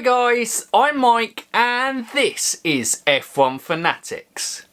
Hi guys, I'm Mike and this is F1 Fanatics.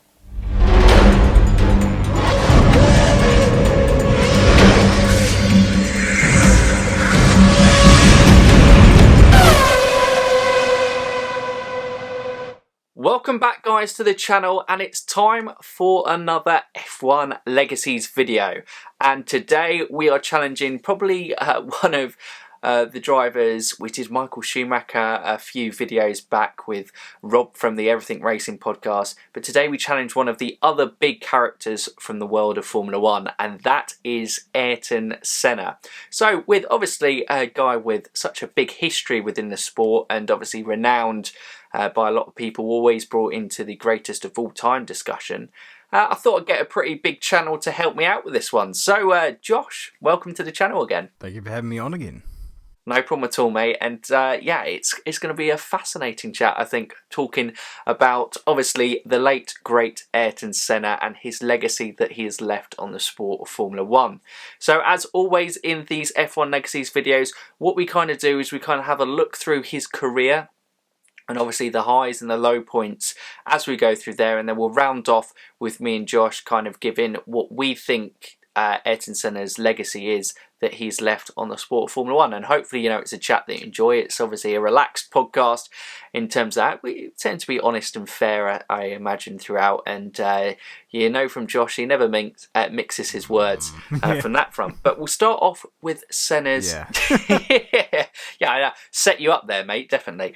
Welcome back guys to the channel, and it's time for another F1 Legacies video. And today we are challenging probably one of the drivers, which is Michael Schumacher, a few videos back with Rob from the Everything Racing podcast. But today we challenge one of the other big characters from the world of Formula One, and that is Ayrton Senna. So with obviously a guy with such a big history within the sport, and obviously renowned by a lot of people, always brought into the greatest of all time discussion, I thought I'd get a pretty big channel to help me out with this one. So Josh, welcome to the channel again. Thank you for having me on again. No problem at all, mate. And yeah, it's going to be a fascinating chat, I think, talking about, obviously, the late, great Ayrton Senna and his legacy that he has left on the sport of Formula One. So, as always in these F1 Legacies videos, what we kind of do is we kind of have a look through his career, and obviously the highs and the low points as we go through there, and then we'll round off with me and Josh kind of giving what we think Ayrton Senna's legacy is that he's left on the sport of Formula One. And hopefully, you know, it's a chat that you enjoy. It's obviously a relaxed podcast in terms of that. We tend to be honest and fair, I imagine, throughout. And you know from Josh, he never mixes his words from that front. But we'll start off with Senna's... Yeah, set you up there, mate, definitely.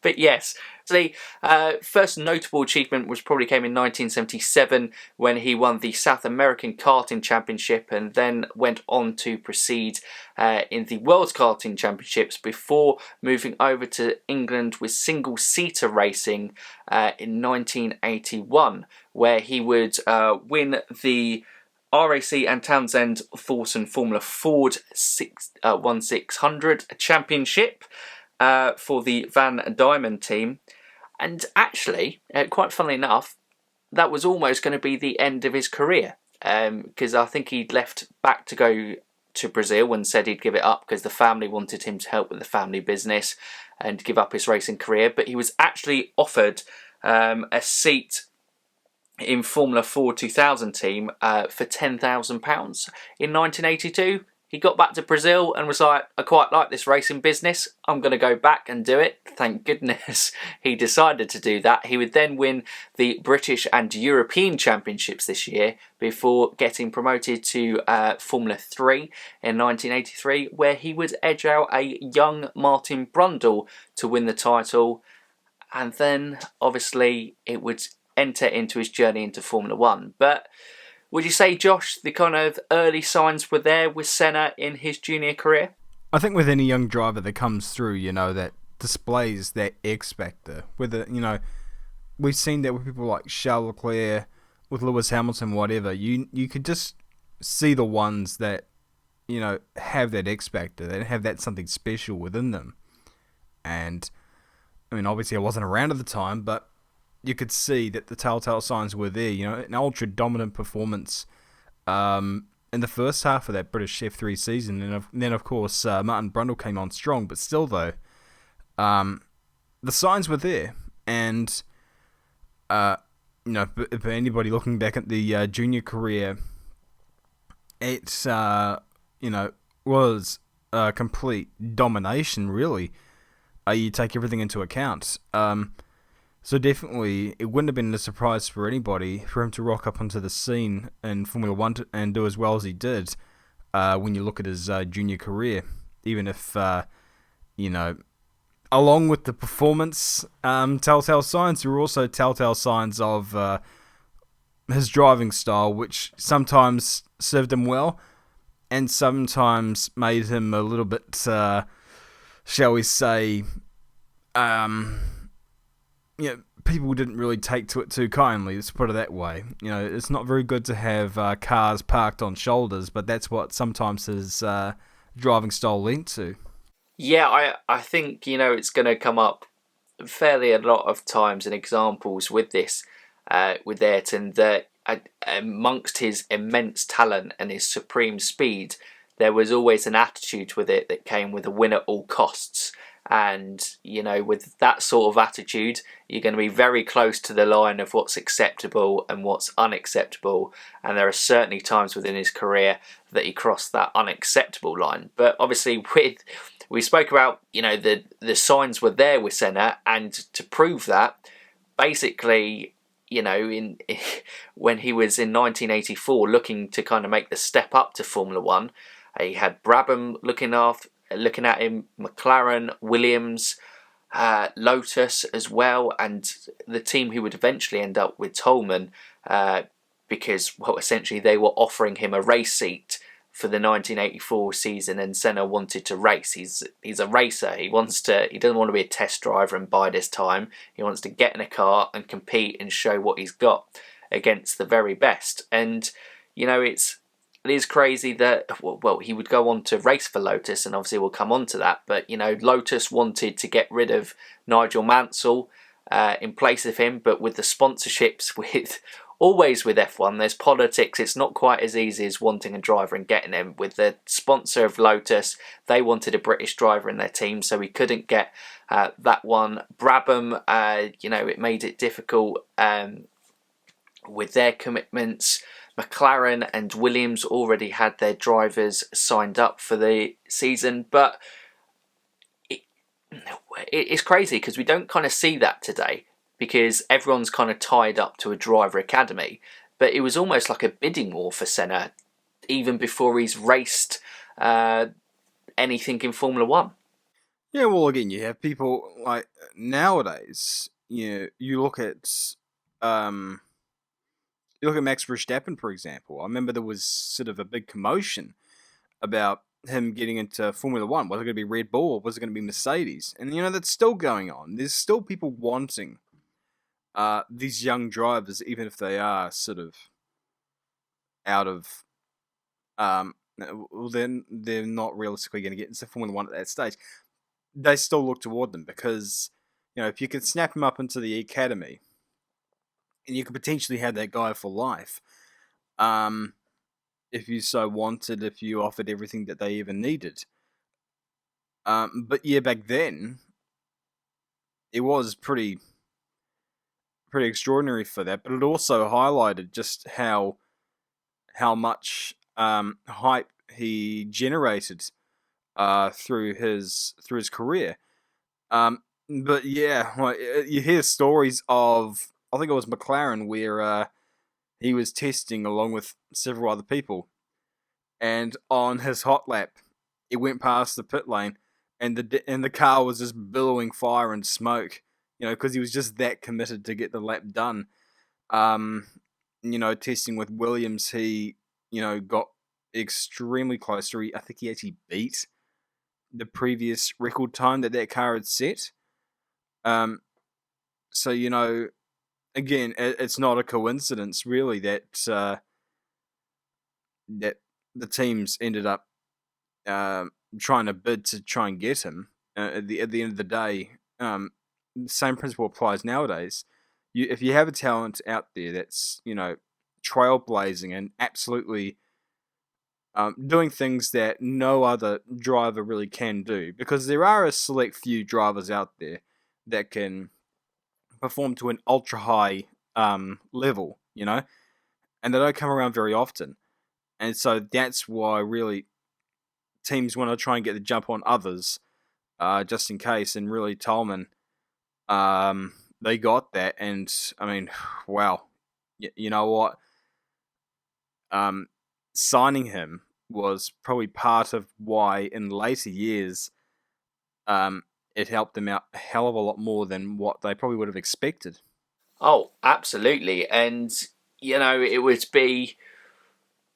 But yes, the first notable achievement probably came in 1977 when he won the South American Karting Championship, and then went on to proceed in the World Karting Championships before moving over to England with single-seater racing in 1981, where he would win the RAC and Townsend Thornton Formula Ford 1600 Championship for the Van Diemen team. And actually, quite funnily enough, that was almost going to be the end of his career, because I think he'd left back to go to Brazil and said he'd give it up because the family wanted him to help with the family business and give up his racing career. But he was actually offered a seat in Formula 4 2000 team for £10,000 in 1982. He got back to Brazil and was like, I quite like this racing business, I'm going to go back and do it. Thank goodness he decided to do that. He would then win the British and European Championships this year before getting promoted to Formula 3 in 1983, where he would edge out a young Martin Brundle to win the title. And then, obviously, it would enter into his journey into Formula 1. But would you say, Josh, the kind of early signs were there with Senna in his junior career? I think with any young driver that comes through, you know, that displays that X factor. Whether, you know, we've seen that with people like Charles Leclerc, with Lewis Hamilton, whatever. You could just see the ones that, you know, have that X factor, that have that something special within them. And, I mean, obviously I wasn't around at the time, but you could see that the telltale signs were there. You know, an ultra-dominant performance in the first half of that British F3 season. And then, of course, Martin Brundle came on strong. But still, though, the signs were there. And, you know, for anybody looking back at the junior career, it's, you know, was complete domination, really. You take everything into account. So definitely, it wouldn't have been a surprise for anybody for him to rock up onto the scene in Formula 1 and do as well as he did when you look at his junior career. Even if, you know, along with the performance telltale signs, there were also telltale signs of his driving style, which sometimes served him well and sometimes made him a little bit, shall we say, you know, people didn't really take to it too kindly, let's put it that way. You know, it's not very good to have cars parked on shoulders, but that's what sometimes his driving style lent to. Yeah, I think, you know, it's going to come up fairly a lot of times in examples with this, with Ayrton, that amongst his immense talent and his supreme speed, there was always an attitude with it that came with a win at all costs. And, you know, with that sort of attitude, you're going to be very close to the line of what's acceptable and what's unacceptable. And there are certainly times within his career that he crossed that unacceptable line. But obviously, we spoke about, you know, the signs were there with Senna, and to prove that, basically, you know, when he was in 1984 looking to kind of make the step up to Formula One, he had Brabham looking at him, McLaren, Williams, Lotus as well, and the team who would eventually end up with Toleman, because, well, essentially they were offering him a race seat for the 1984 season, and Senna wanted to race. He's a racer. He doesn't want to be a test driver and bide his time. He wants to get in a car and compete and show what he's got against the very best. And, you know, it is crazy that, well, he would go on to race for Lotus, and obviously we'll come on to that, but, you know, Lotus wanted to get rid of Nigel Mansell in place of him, but with the sponsorships, always with F1, there's politics. It's not quite as easy as wanting a driver and getting him. With the sponsor of Lotus, they wanted a British driver in their team, so we couldn't get that one. Brabham, you know, it made it difficult with their commitments. McLaren and Williams already had their drivers signed up for the season, but it's crazy because we don't kind of see that today, because everyone's kind of tied up to a driver academy. But it was almost like a bidding war for Senna even before he's raced anything in Formula One. Yeah, well, again, you have people like nowadays. You look at Max Verstappen, for example. I remember there was sort of a big commotion about him getting into Formula One. Was it going to be Red Bull or was it going to be Mercedes? And, you know, that's still going on. There's still people wanting these young drivers, even if they are sort of out of, well, then they're not realistically going to get into Formula One at that stage. They still look toward them because, you know, if you can snap them up into the academy, and you could potentially have that guy for life, if you so wanted, if you offered everything that they even needed. But yeah, back then, it was pretty extraordinary for that. But it also highlighted just how much hype he generated through his career. But yeah, like, you hear stories of, I think it was McLaren, where he was testing along with several other people, and on his hot lap, it went past the pit lane, and the car was just billowing fire and smoke, you know, because he was just that committed to get the lap done. You know, testing with Williams, he, you know, got extremely close to. I think he actually beat the previous record time that car had set. So, you know, again, it's not a coincidence, really, that that the teams ended up trying to bid to try and get him. At the end of the day, the same principle applies nowadays. If you have a talent out there that's, you know, trailblazing and absolutely doing things that no other driver really can do, because there are a select few drivers out there that can perform to an ultra high level, you know, and they don't come around very often. And so that's why really teams want to try and get the jump on others, just in case. And really, Toleman, they got that. And I mean, wow, you know what? Signing him was probably part of why in later years, it helped them out a hell of a lot more than what they probably would have expected. Oh, absolutely. And, you know, it would be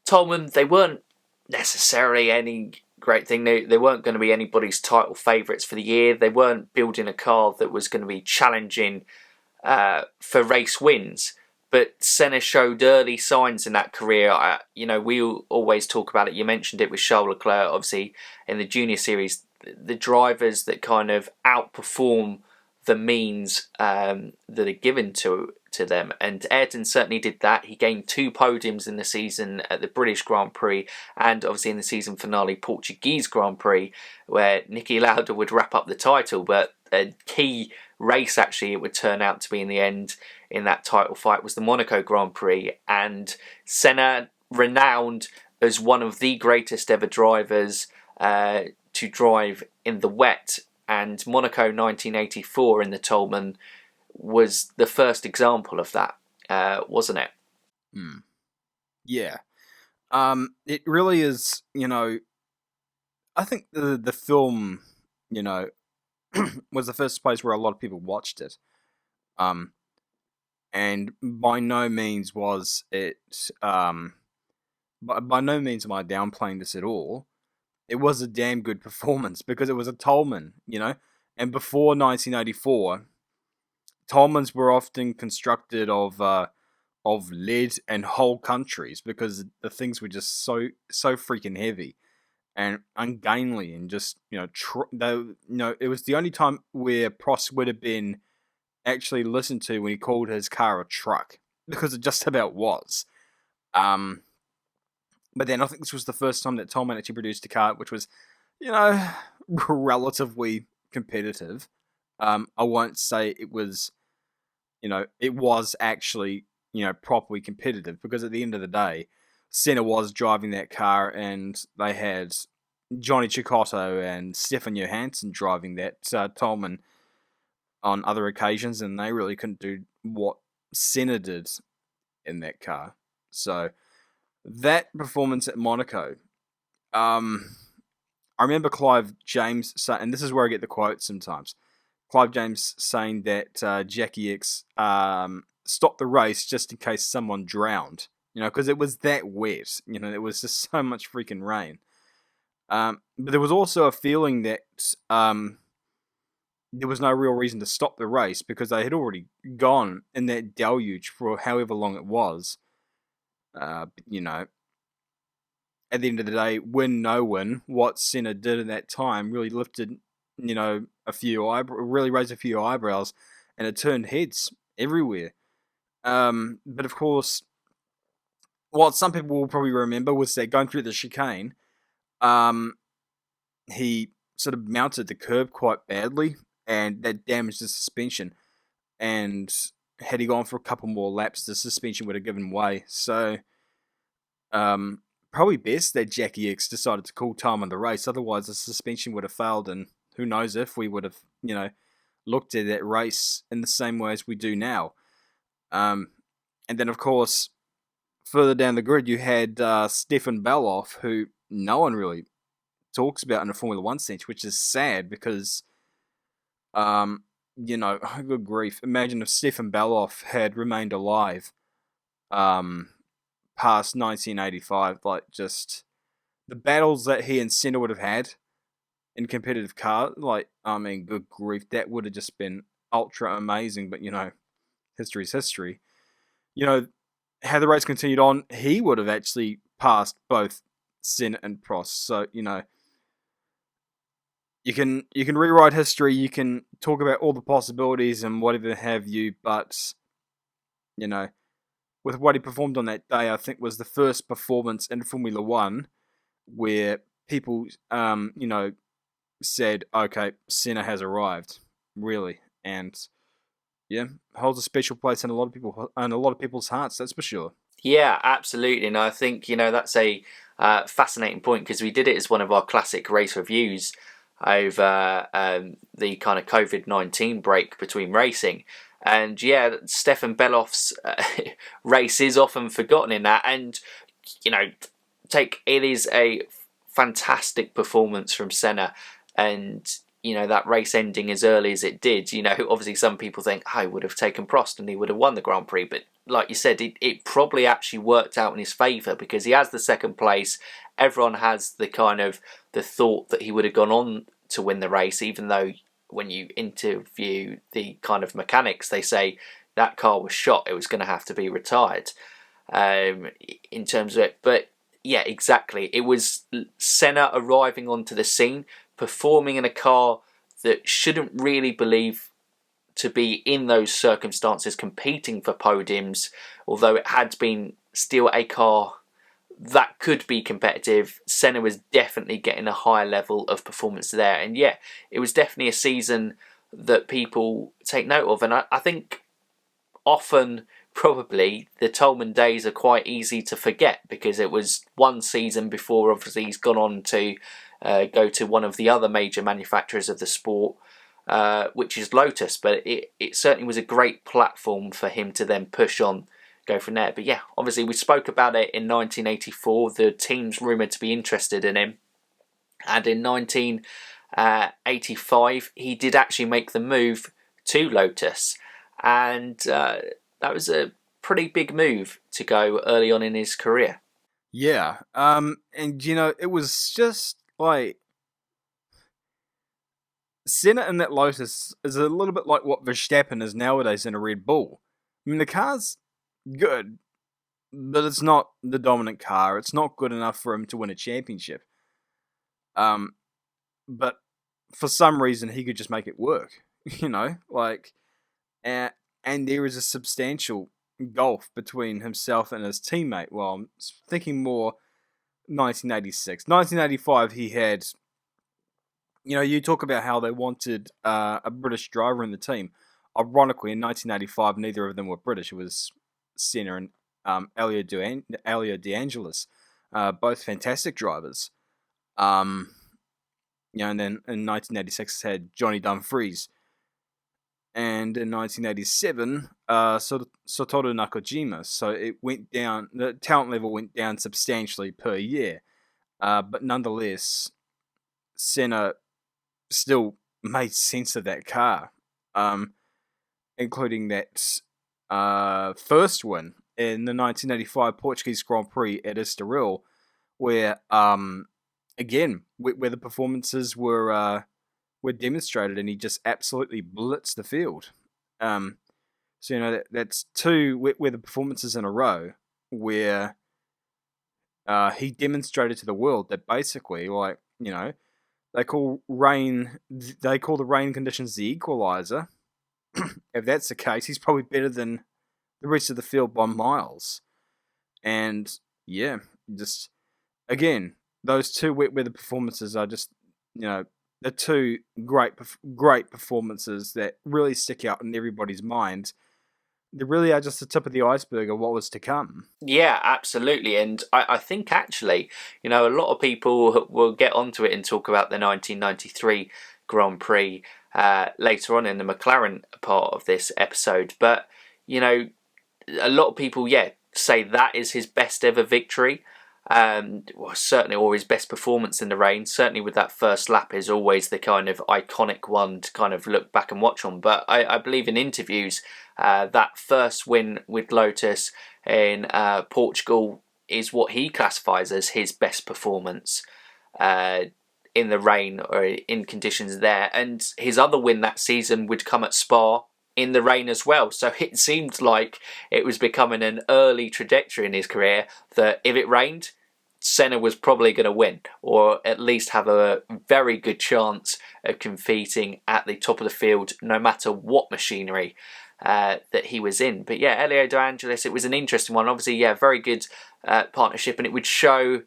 Toleman, they weren't necessarily any great thing. They weren't going to be anybody's title favourites for the year. They weren't building a car that was going to be challenging for race wins. But Senna showed early signs in that career. You know, we always talk about it. You mentioned it with Charles Leclerc, obviously, in the junior series. The drivers that kind of outperform the means that are given to to them, and Ayrton certainly did that. He gained 2 podiums in the season at the British Grand Prix, and obviously in the season finale Portuguese Grand Prix, where Niki Lauda would wrap up the title. But a key race, actually, it would turn out to be in the end in that title fight, was the Monaco Grand Prix, and Senna, renowned as one of the greatest ever drivers to drive in the wet, and Monaco 1984 in the Toleman was the first example of that, wasn't it? Yeah. It really is, I think the film, was the first place where a lot of people watched it. And by no means was it, by no means am I downplaying this at all. It was a damn good performance because it was a Toleman, and before 1984, Tolemans were often constructed of lead and whole countries because the things were just so freaking heavy and ungainly, and just it was the only time where Prost would have been actually listened to when he called his car a truck, because it just about was. But then I think this was the first time that Toleman actually produced a car which was, relatively competitive. I won't say it was, it was actually, properly competitive, because at the end of the day, Senna was driving that car, and they had Johnny Cecotto and Stefan Johansson driving that Toleman on other occasions, and they really couldn't do what Senna did in that car. So that performance at Monaco, I remember Clive James saying, and this is where I get the quotes sometimes, Clive James saying that Jackie X stopped the race just in case someone drowned, because it was that wet, it was just so much freaking rain. But there was also a feeling that there was no real reason to stop the race, because they had already gone in that deluge for however long it was. At the end of the day, win, no win, what Senna did in that time really lifted, really raised a few eyebrows, and it turned heads everywhere. But of course, what some people will probably remember was that going through the chicane, he sort of mounted the curb quite badly, and that damaged the suspension. And had he gone for a couple more laps, the suspension would have given way. So, probably best that Jackie X decided to call time on the race. Otherwise, the suspension would have failed, and who knows if we would have, looked at that race in the same way as we do now. And then, of course, further down the grid, you had Stefan Beloff, who no one really talks about in a Formula One sense, which is sad because, good grief. Imagine if Stefan Beloff had remained alive past 1985, just the battles that he and Senna would have had in competitive car, good grief, that would have just been ultra amazing. But, history's history. Had the race continued on, he would have actually passed both Senna and Prost. So, you can rewrite history, you can talk about all the possibilities and whatever have you, but, with what he performed on that day, I think was the first performance in Formula One where people, said, okay, Senna has arrived, really, and holds a special place in a lot of people's hearts. That's for sure. Yeah, absolutely, and I think that's a fascinating point, because we did it as one of our classic race reviews over the kind of COVID-19 break between racing. And Stefan Beloff's race is often forgotten in that. And, it is a fantastic performance from Senna. And, that race ending as early as it did, obviously some people think, he would have taken Prost and he would have won the Grand Prix. But like you said, it probably actually worked out in his favour, because he has the second place. Everyone has the thought that he would have gone on to win the race, even though when you interview the kind of mechanics, they say that car was shot, it was going to have to be retired in terms of it. But yeah, exactly, it was Senna arriving onto the scene, performing in a car that shouldn't really believe to be in those circumstances competing for podiums, although it had been still a car that could be competitive. Senna was definitely getting a higher level of performance there, and yeah, it was definitely a season that people take note of. And I think often probably the Toleman days are quite easy to forget, because it was one season before obviously he's gone on to go to one of the other major manufacturers of the sport, which is Lotus. But it certainly was a great platform for him to then push on, go from there. But yeah, obviously we spoke about it in 1984. The team's rumoured to be interested in him. And in 1985, he did actually make the move to Lotus. And that was a pretty big move to go early on in his career. Yeah, and it was just like Senna in that Lotus is a little bit like what Verstappen is nowadays in a Red Bull. I mean, the car's good, but it's not the dominant car. It's not good enough for him to win a championship. But for some reason, he could just make it work. And there is a substantial gulf between himself and his teammate. Well, I'm thinking more 1986. 1985, he had, you talk about how they wanted a British driver in the team. Ironically, in 1985, neither of them were British. It was Senna and Elio De Angelis, both fantastic drivers. And then in 1986, it had Johnny Dumfries. And in 1987, Satoru Nakajima. So it went down, the talent level went down substantially per year. But nonetheless, Senna still made sense of that car, including that first win in the 1985 Portuguese Grand Prix at Estoril, where, again, where the performances were demonstrated, and he just absolutely blitzed the field. So that's two where the performances in a row where he demonstrated to the world that basically, they call the rain conditions the equalizer. If that's the case, he's probably better than the rest of the field by miles. And yeah, just again, those two wet weather performances are just, the two great performances that really stick out in everybody's mind. They really are just the tip of the iceberg of what was to come. Yeah, absolutely. And I think actually, a lot of people will get onto it and talk about the 1993 Grand Prix later on in the McLaren part of this episode. But, a lot of people, say that is his best ever victory. Certainly, or his best performance in the rain. Certainly with that first lap is always the kind of iconic one to kind of look back and watch on. But I believe in interviews, that first win with Lotus in Portugal is what he classifies as his best performance in the rain or in conditions there. And his other win that season would come at Spa in the rain as well. So it seemed like it was becoming an early trajectory in his career that if it rained, Senna was probably going to win, or at least have a very good chance of competing at the top of the field, no matter what machinery that he was in. But yeah, Elio De Angelis, it was an interesting one. Obviously, very good partnership, and it would show,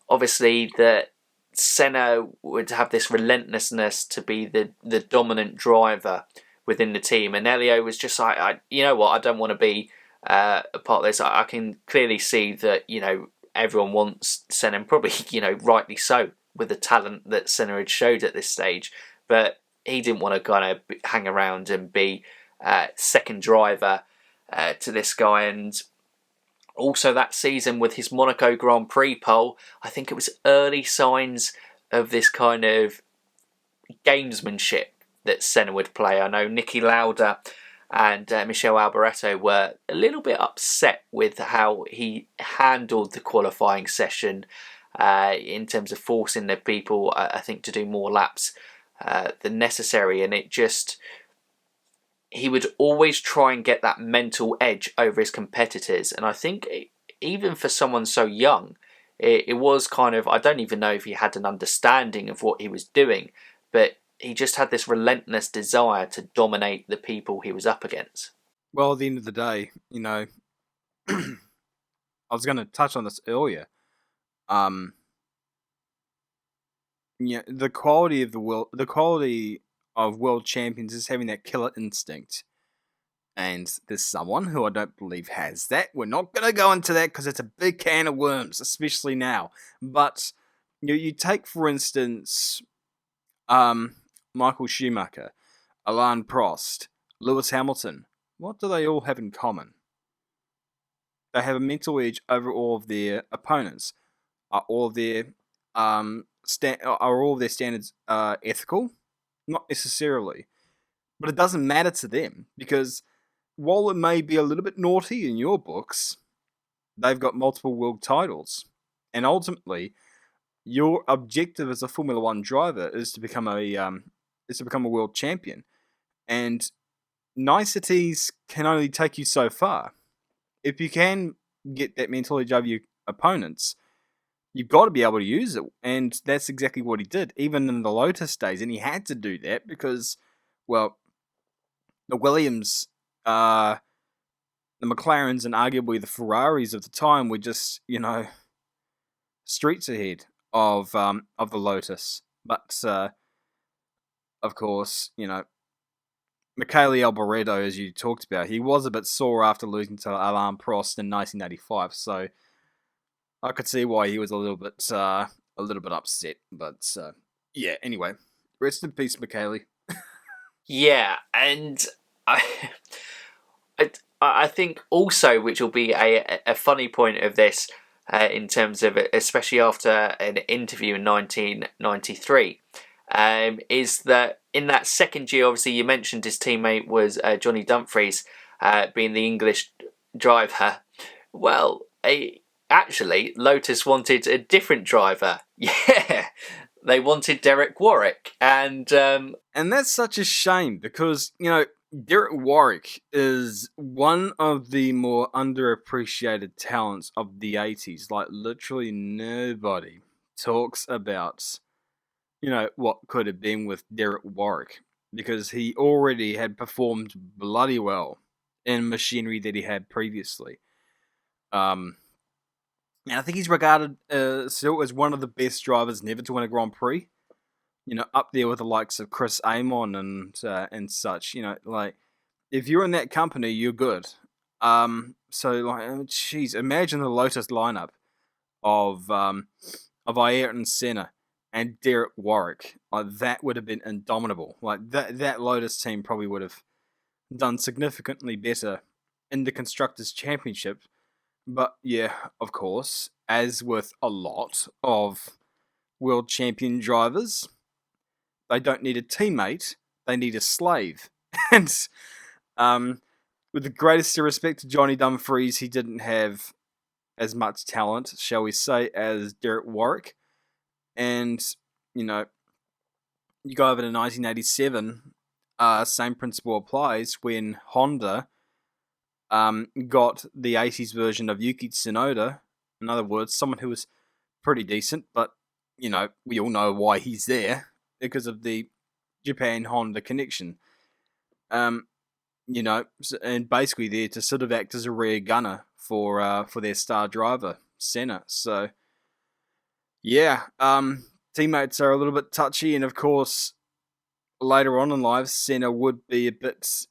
obviously, that Senna would have this relentlessness to be the dominant driver within the team, and Elio was just like, I don't want to be a part of this. I can clearly see that everyone wants Senna, and probably rightly so, with the talent that Senna had showed at this stage, but he didn't want to kind of hang around and be second driver to this guy. And also that season with his Monaco Grand Prix pole, I think it was early signs of this kind of gamesmanship that Senna would play. I know Niki Lauda and Michele Alboreto were a little bit upset with how he handled the qualifying session in terms of forcing the people, I think, to do more laps than necessary. And he would always try and get that mental edge over his competitors. And I think even for someone so young, it was kind of, I don't even know if he had an understanding of what he was doing, but he just had this relentless desire to dominate the people he was up against. Well, at the end of the day, I was going to touch on this earlier. The quality of world champions is having that killer instinct. And there's someone who I don't believe has that. We're not going to go into that because it's a big can of worms, especially now. But you take, for instance, Michael Schumacher, Alain Prost, Lewis Hamilton. What do they all have in common? They have a mental edge over all of their opponents. Are all of their standards ethical? Not necessarily. But it doesn't matter to them because while it may be a little bit naughty in your books, they've got multiple world titles. And ultimately, your objective as a Formula One driver is to become a world champion. And niceties can only take you so far. If you can get that mental edge over your opponents, you've got to be able to use it. And that's exactly what he did, even in the Lotus days. And he had to do that because, well, the Williams, the McLarens, and arguably the Ferraris of the time were just, streets ahead of the Lotus. But, of course, Michele Alboreto, as you talked about, he was a bit sore after losing to Alain Prost in 1985, so I could see why he was a little bit upset. But yeah, anyway, rest in peace, Michele. Yeah, and I think also, which will be a funny point of this, in terms of it, especially after an interview in 1993. Is that in that second year, obviously you mentioned his teammate was Johnny Dumfries, being the English driver. Well, actually, Lotus wanted a different driver. Yeah, they wanted Derek Warwick, and that's such a shame because Derek Warwick is one of the more underappreciated talents of the 80s. Like, literally nobody talks about what could have been with Derek Warwick, because he already had performed bloody well in machinery that he had previously. And I think he's regarded still as one of the best drivers never to win a Grand Prix. Up there with the likes of Chris Amon and such. Like, if you're in that company, you're good. Jeez, imagine the Lotus lineup of Ayrton Senna and Derek Warwick. That would have been indomitable. Like, that Lotus team probably would have done significantly better in the Constructors' Championship. But yeah, of course, as with a lot of world champion drivers, they don't need a teammate, they need a slave. And with the greatest respect to Johnny Dumfries, he didn't have as much talent, shall we say, as Derek Warwick. And, you go over to 1987, same principle applies when Honda got the 80s version of Yuki Tsunoda. In other words, someone who was pretty decent, but, we all know why he's there, because of the Japan-Honda connection. And basically there to sort of act as a rear gunner for their star driver, Senna. So, yeah, teammates are a little bit touchy, and of course, later on in life, Senna would be a bit,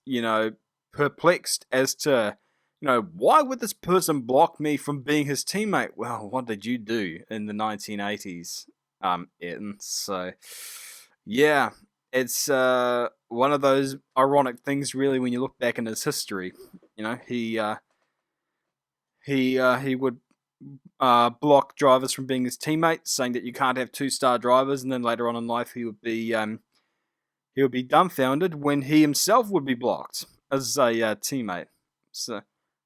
perplexed as to, why would this person block me from being his teammate? Well, what did you do in the 1980s, Ayrton? So, yeah, it's one of those ironic things, really, when you look back in his history. He would block drivers from being his teammates, saying that you can't have two-star drivers, and then later on in life he would be dumbfounded when he himself would be blocked as a teammate. So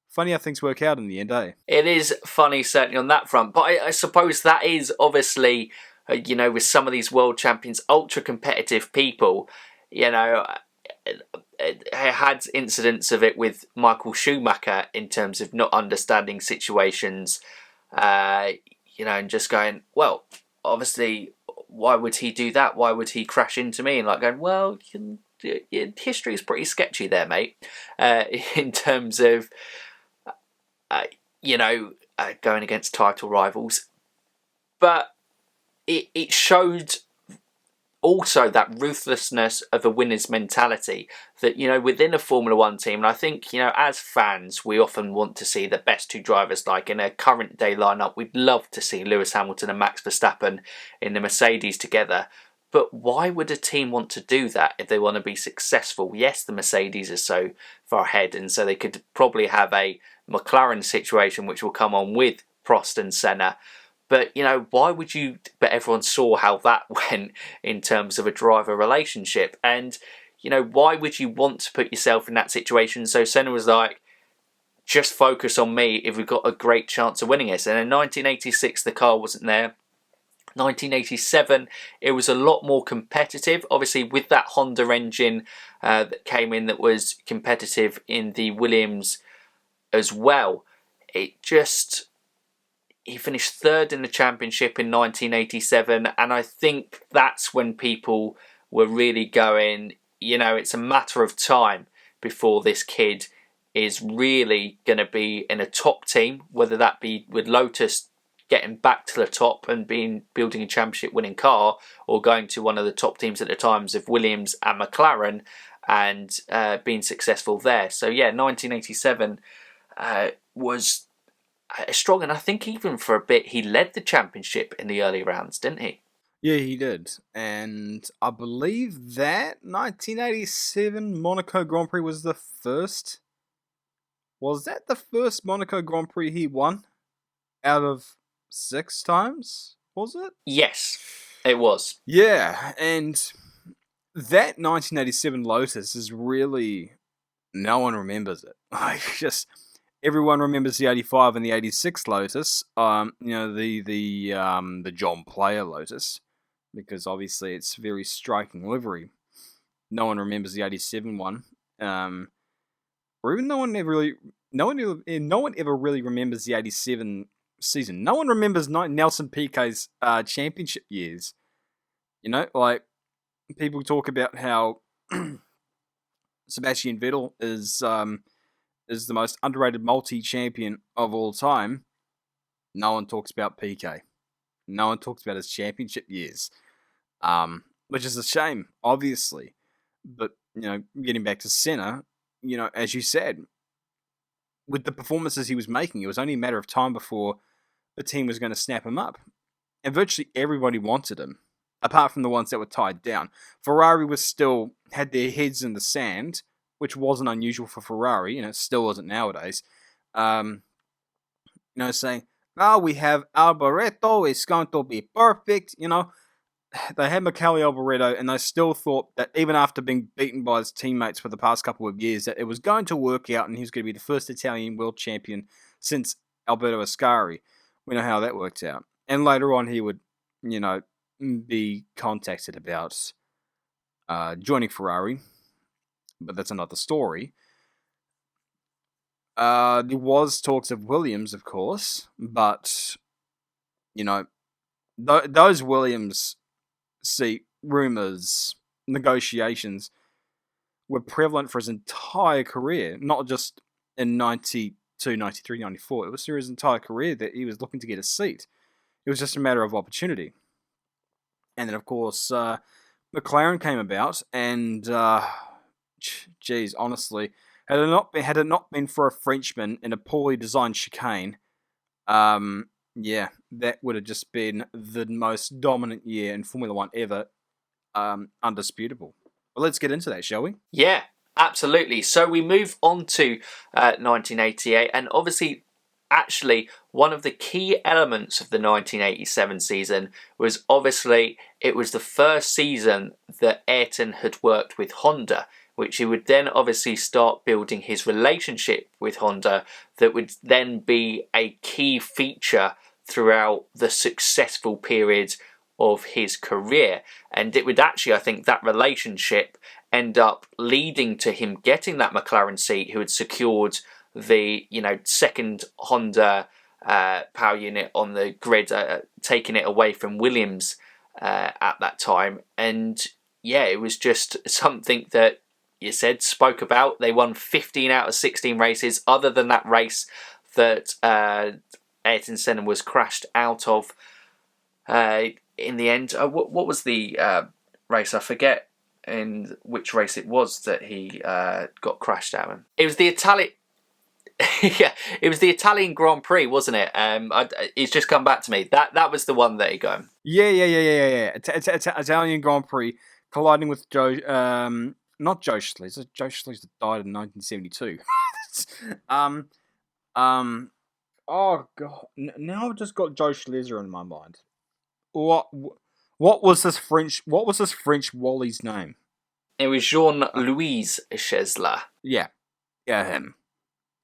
funny how things work out in the end, eh? It is funny, certainly on that front, but I suppose that is obviously, with some of these world champions, ultra competitive people, it had incidents of it with Michael Schumacher in terms of not understanding situations, and just going, well, obviously, why would he do that? Why would he crash into me? And like going, well, history is pretty sketchy there, mate, in terms of, going against title rivals. But it showed also that ruthlessness of a winner's mentality that, within a Formula One team, and I think, as fans, we often want to see the best two drivers. Like in a current day lineup, we'd love to see Lewis Hamilton and Max Verstappen in the Mercedes together. But why would a team want to do that if they want to be successful? Yes, the Mercedes is so far ahead, and so they could probably have a McLaren situation, which will come on with Prost and Senna. But, why would you... But everyone saw how that went in terms of a driver relationship. And, why would you want to put yourself in that situation? So Senna was like, just focus on me if we've got a great chance of winning this. And in 1986, the car wasn't there. 1987, it was a lot more competitive. Obviously, with that Honda engine that came in that was competitive in the Williams as well. He finished third in the championship in 1987, and I think that's when people were really going, it's a matter of time before this kid is really going to be in a top team, whether that be with Lotus getting back to the top and building a championship winning car, or going to one of the top teams at the times of Williams and McLaren and being successful there. So yeah, 1987 was strong, and I think even for a bit he led the championship in the early rounds, didn't he? Yeah, he did. And I believe that 1987 Monaco Grand Prix was the first. Was that the first Monaco Grand Prix he won out of 6 times? Was it? Yes, it was. Yeah, and that 1987 Lotus is really... No one remembers it. Everyone remembers the 85 and the 86 Lotus, the John Player Lotus, because obviously it's very striking livery. No one remembers the 87 one, or even no one ever really remembers the 87 season. No one remembers Nelson Piquet's championship years. People talk about how Sebastian Vettel is the most underrated multi-champion of all time. No one talks about Piquet. No one talks about his championship years, which is a shame, obviously. But, getting back to Senna, as you said, with the performances he was making, it was only a matter of time before the team was going to snap him up. And virtually everybody wanted him, apart from the ones that were tied down. Ferrari had their heads in the sand, which wasn't unusual for Ferrari, it still wasn't nowadays. Saying, we have Alboreto, it's going to be perfect, They had Michele Alboreto, and they still thought that even after being beaten by his teammates for the past couple of years, that it was going to work out and he was going to be the first Italian world champion since Alberto Ascari. We know how that worked out. And later on, he would, be contacted about joining Ferrari, but that's another story. There was talks of Williams, of course, but, those Williams rumours, negotiations were prevalent for his entire career, not just in 92, 93, 94. It was through his entire career that he was looking to get a seat. It was just a matter of opportunity. And then, of course, McLaren came about, and, honestly, had it not been for a Frenchman in a poorly designed chicane, that would have just been the most dominant year in Formula One ever, undisputable. Well, let's get into that, shall we? Yeah, absolutely. So we move on to 1988, and obviously, actually, one of the key elements of the 1987 season was obviously it was the first season that Ayrton had worked with Honda, which he would then obviously start building his relationship with Honda that would then be a key feature throughout the successful period of his career. And it would actually, I think, that relationship end up leading to him getting that McLaren seat, who had secured the second Honda power unit on the grid, taking it away from Williams at that time. And yeah, it was just something that you said, spoke about. They won 15 out of 16 races, other than that race that Ayrton Senna was crashed out of in the end. What was the race? I forget in which race it was that he got crashed out in. It was the Italian. Yeah, it was the Italian Grand Prix, wasn't it? It's just come back to me. That was the one that he got. Yeah. It's Italian Grand Prix colliding with not Joe Schlizer. Joe Schlizer died in 1972. Oh god! Now I've just got Joe Schlizer in my mind. What was this French? What was this French Wally's name? It was Jean-Louis Chesler. Yeah, him.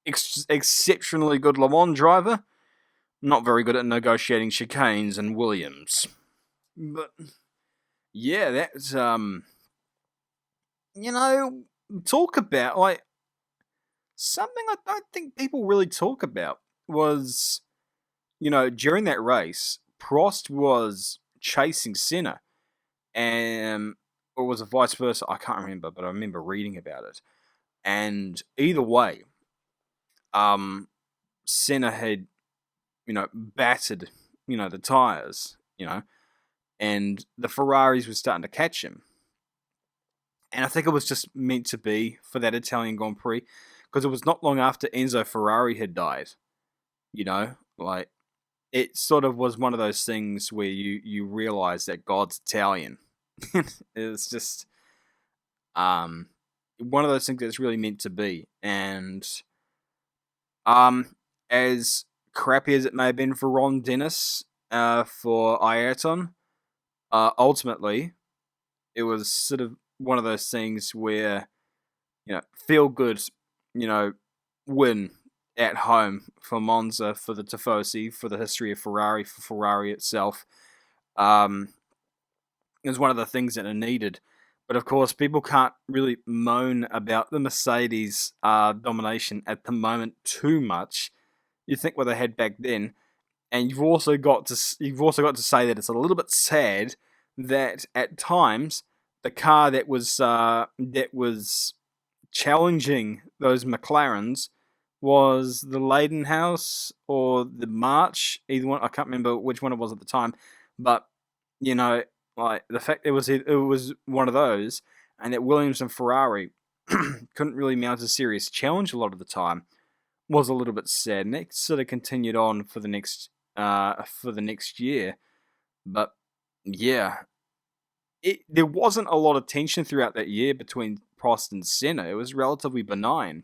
Exceptionally good Le Mans driver. Not very good at negotiating chicanes and Williams. But yeah, that's talk about like something I don't think people really talk about was, during that race, Prost was chasing Senna, or was it vice versa? I can't remember, but I remember reading about it. And either way, Senna had, battered, the tyres, and the Ferraris were starting to catch him. And I think it was just meant to be for that Italian Grand Prix, because it was not long after Enzo Ferrari had died. Like, it sort of was one of those things where you realise that God's Italian. It's just one of those things that's really meant to be. And as crappy as it may have been for Ron Dennis, for Ayrton, ultimately, it was sort of one of those things where, feel good, win at home for Monza, for the Tifosi, for the history of Ferrari, for Ferrari itself. It was one of the things that are needed. But of course, people can't really moan about the Mercedes domination at the moment too much. You think what they had back then, and you've also got to say that it's a little bit sad that at times the car that was challenging those McLarens was the Leidenhouse or the March, either one. I can't remember which one it was at the time, but like the fact it was one of those, and that Williams and Ferrari couldn't really mount a serious challenge a lot of the time, was a little bit sad, and it sort of continued on for the next year. But yeah, there wasn't a lot of tension throughout that year between Prost and Senna. It was relatively benign,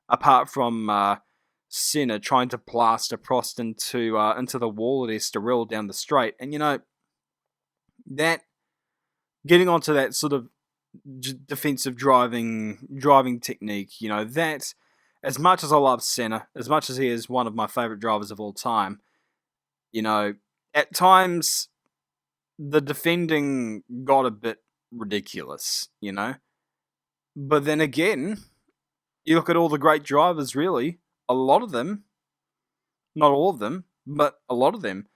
apart from Senna trying to plaster Prost into the wall at Estoril down the straight, and that getting onto that sort of defensive driving technique, that, as much as I love Senna, as much as he is one of my favourite drivers of all time, at times the defending got a bit ridiculous, But then again, you look at all the great drivers, really, a lot of them, not all of them, but a lot of them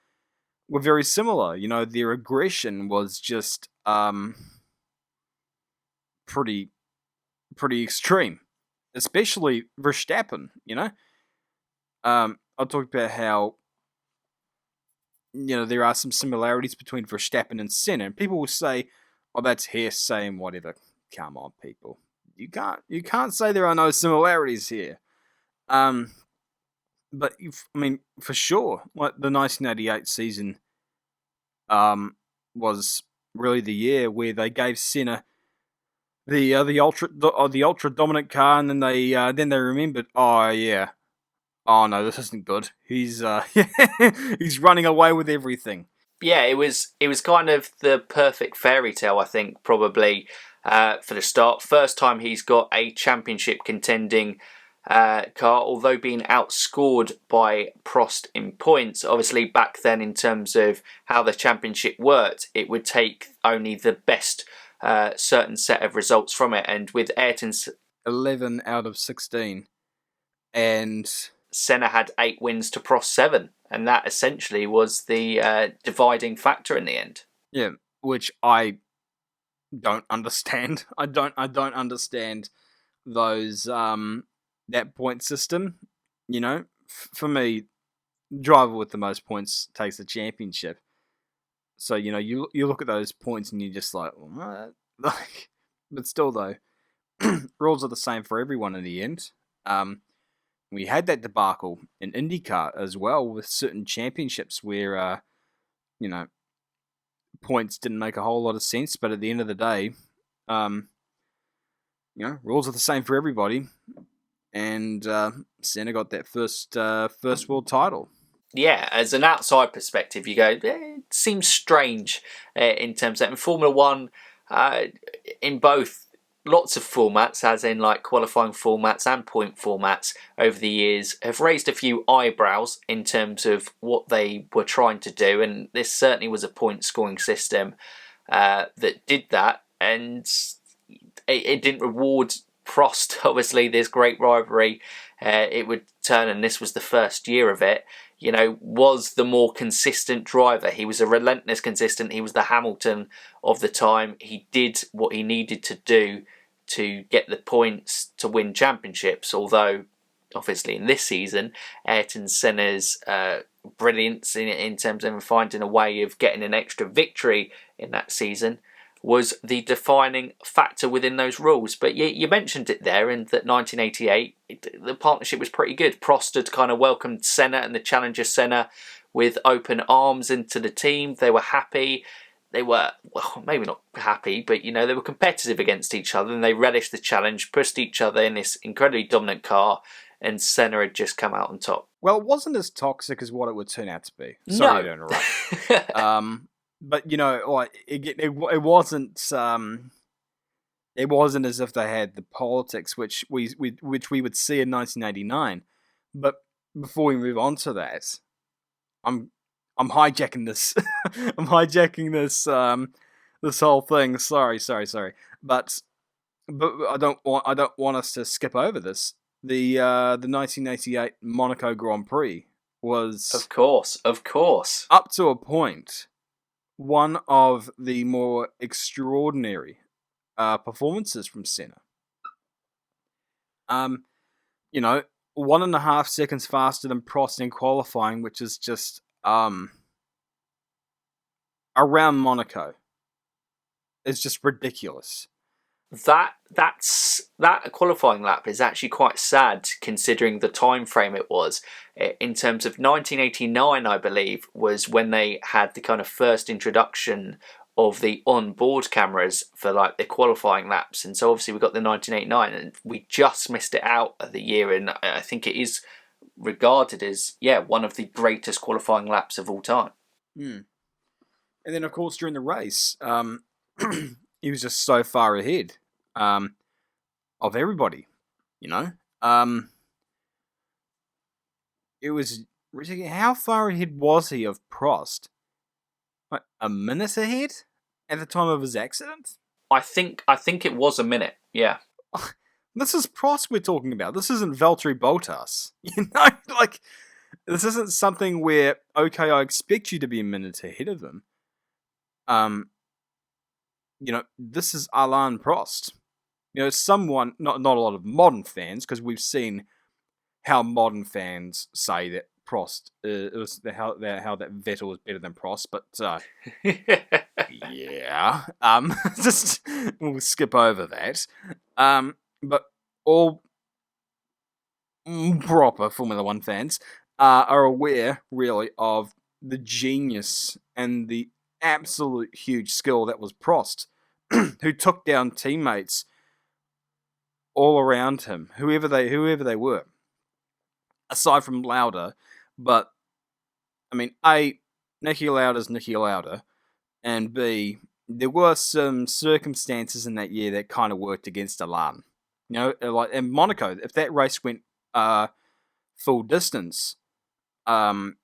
were very similar. Their aggression was just pretty extreme, especially Verstappen. I'll talk about how there are some similarities between Verstappen and Senna, and people will say, "Oh, that's hearsay and whatever." Come on, people, you can't say there are no similarities here. But for sure, like the 1988 season, was really the year where they gave Senna the ultra dominant car, and then they remembered, oh yeah, oh no, this isn't good. He's he's running away with everything. Yeah, it was kind of the perfect fairy tale, I think, probably for the start. First time he's got a championship contending car, although being outscored by Prost in points. Obviously, back then, in terms of how the championship worked, it would take only the best certain set of results from it. And with Ayrton's 11 out of 16, and Senna had 8 wins to Prost 7, and that essentially was the dividing factor in the end. Yeah, which I don't understand. I don't understand those that point system. You know, for me, driver with the most points takes the championship. So you look at those points and you're just like, what? Like, but still though, rules are the same for everyone in the end. We had that debacle in IndyCar as well with certain championships where you know points didn't make a whole lot of sense, but at the end of the day, rules are the same for everybody, and Senna got that first world title. Yeah, as an outside perspective, you go, it seems strange in terms of in Formula One, in both lots of formats, as in like qualifying formats and point formats over the years, have raised a few eyebrows in terms of what they were trying to do, and this certainly was a point scoring system that did that, and it didn't reward Prost. Obviously, this great rivalry, it would turn, and this was the first year of it. Was the more consistent driver. He was a relentless consistent. He was the Hamilton of the time. He did what he needed to do to get the points to win championships. Although, obviously, in this season, Ayrton Senna's brilliance in terms of finding a way of getting an extra victory in that season was the defining factor within those rules. But you mentioned it there, in that 1988, the partnership was pretty good. Prost had kind of welcomed Senna and the challenger Senna with open arms into the team. They were happy. They were, well, maybe not happy, but they were competitive against each other, and they relished the challenge, pushed each other in this incredibly dominant car, and Senna had just come out on top. Well, it wasn't as toxic as what it would turn out to be. Sorry to interrupt. But it wasn't. It wasn't as if they had the politics which we would see in 1989. But before we move on to that, I'm hijacking this. I'm hijacking this this whole thing. Sorry. But I don't want us to skip over this. The 1988 Monaco Grand Prix was, of course, up to a point, one of the more extraordinary performances from Senna. 1.5 seconds faster than Prost in qualifying, which is just around Monaco. It's just ridiculous. That qualifying lap is actually quite sad, considering the time frame it was. In terms of 1989, I believe, was when they had the kind of first introduction of the on-board cameras for like the qualifying laps, and so obviously we got the 1989, and we just missed it out of the year, and I think it is regarded as one of the greatest qualifying laps of all time. And then of course during the race, he was just so far ahead of everybody, it was ridiculous. How far ahead was he of Prost? Like a minute ahead at the time of his accident? I think it was a minute. Yeah. This is Prost we're talking about. This isn't Valtteri Bottas. This isn't something where, okay, I expect you to be a minute ahead of him. This is Alain Prost. Someone, not a lot of modern fans, because we've seen how modern fans say that Prost, how that Vettel was better than Prost, but yeah, just we'll skip over that. But all proper Formula One fans are aware, really, of the genius and the absolute huge skill that was Prost, who took down teammates all around him, whoever they were, aside from Lauda. But I mean, A, Niki Lauda's Niki Lauda, and B, there were some circumstances in that year that kind of worked against Alain. Like in Monaco, if that race went full distance, even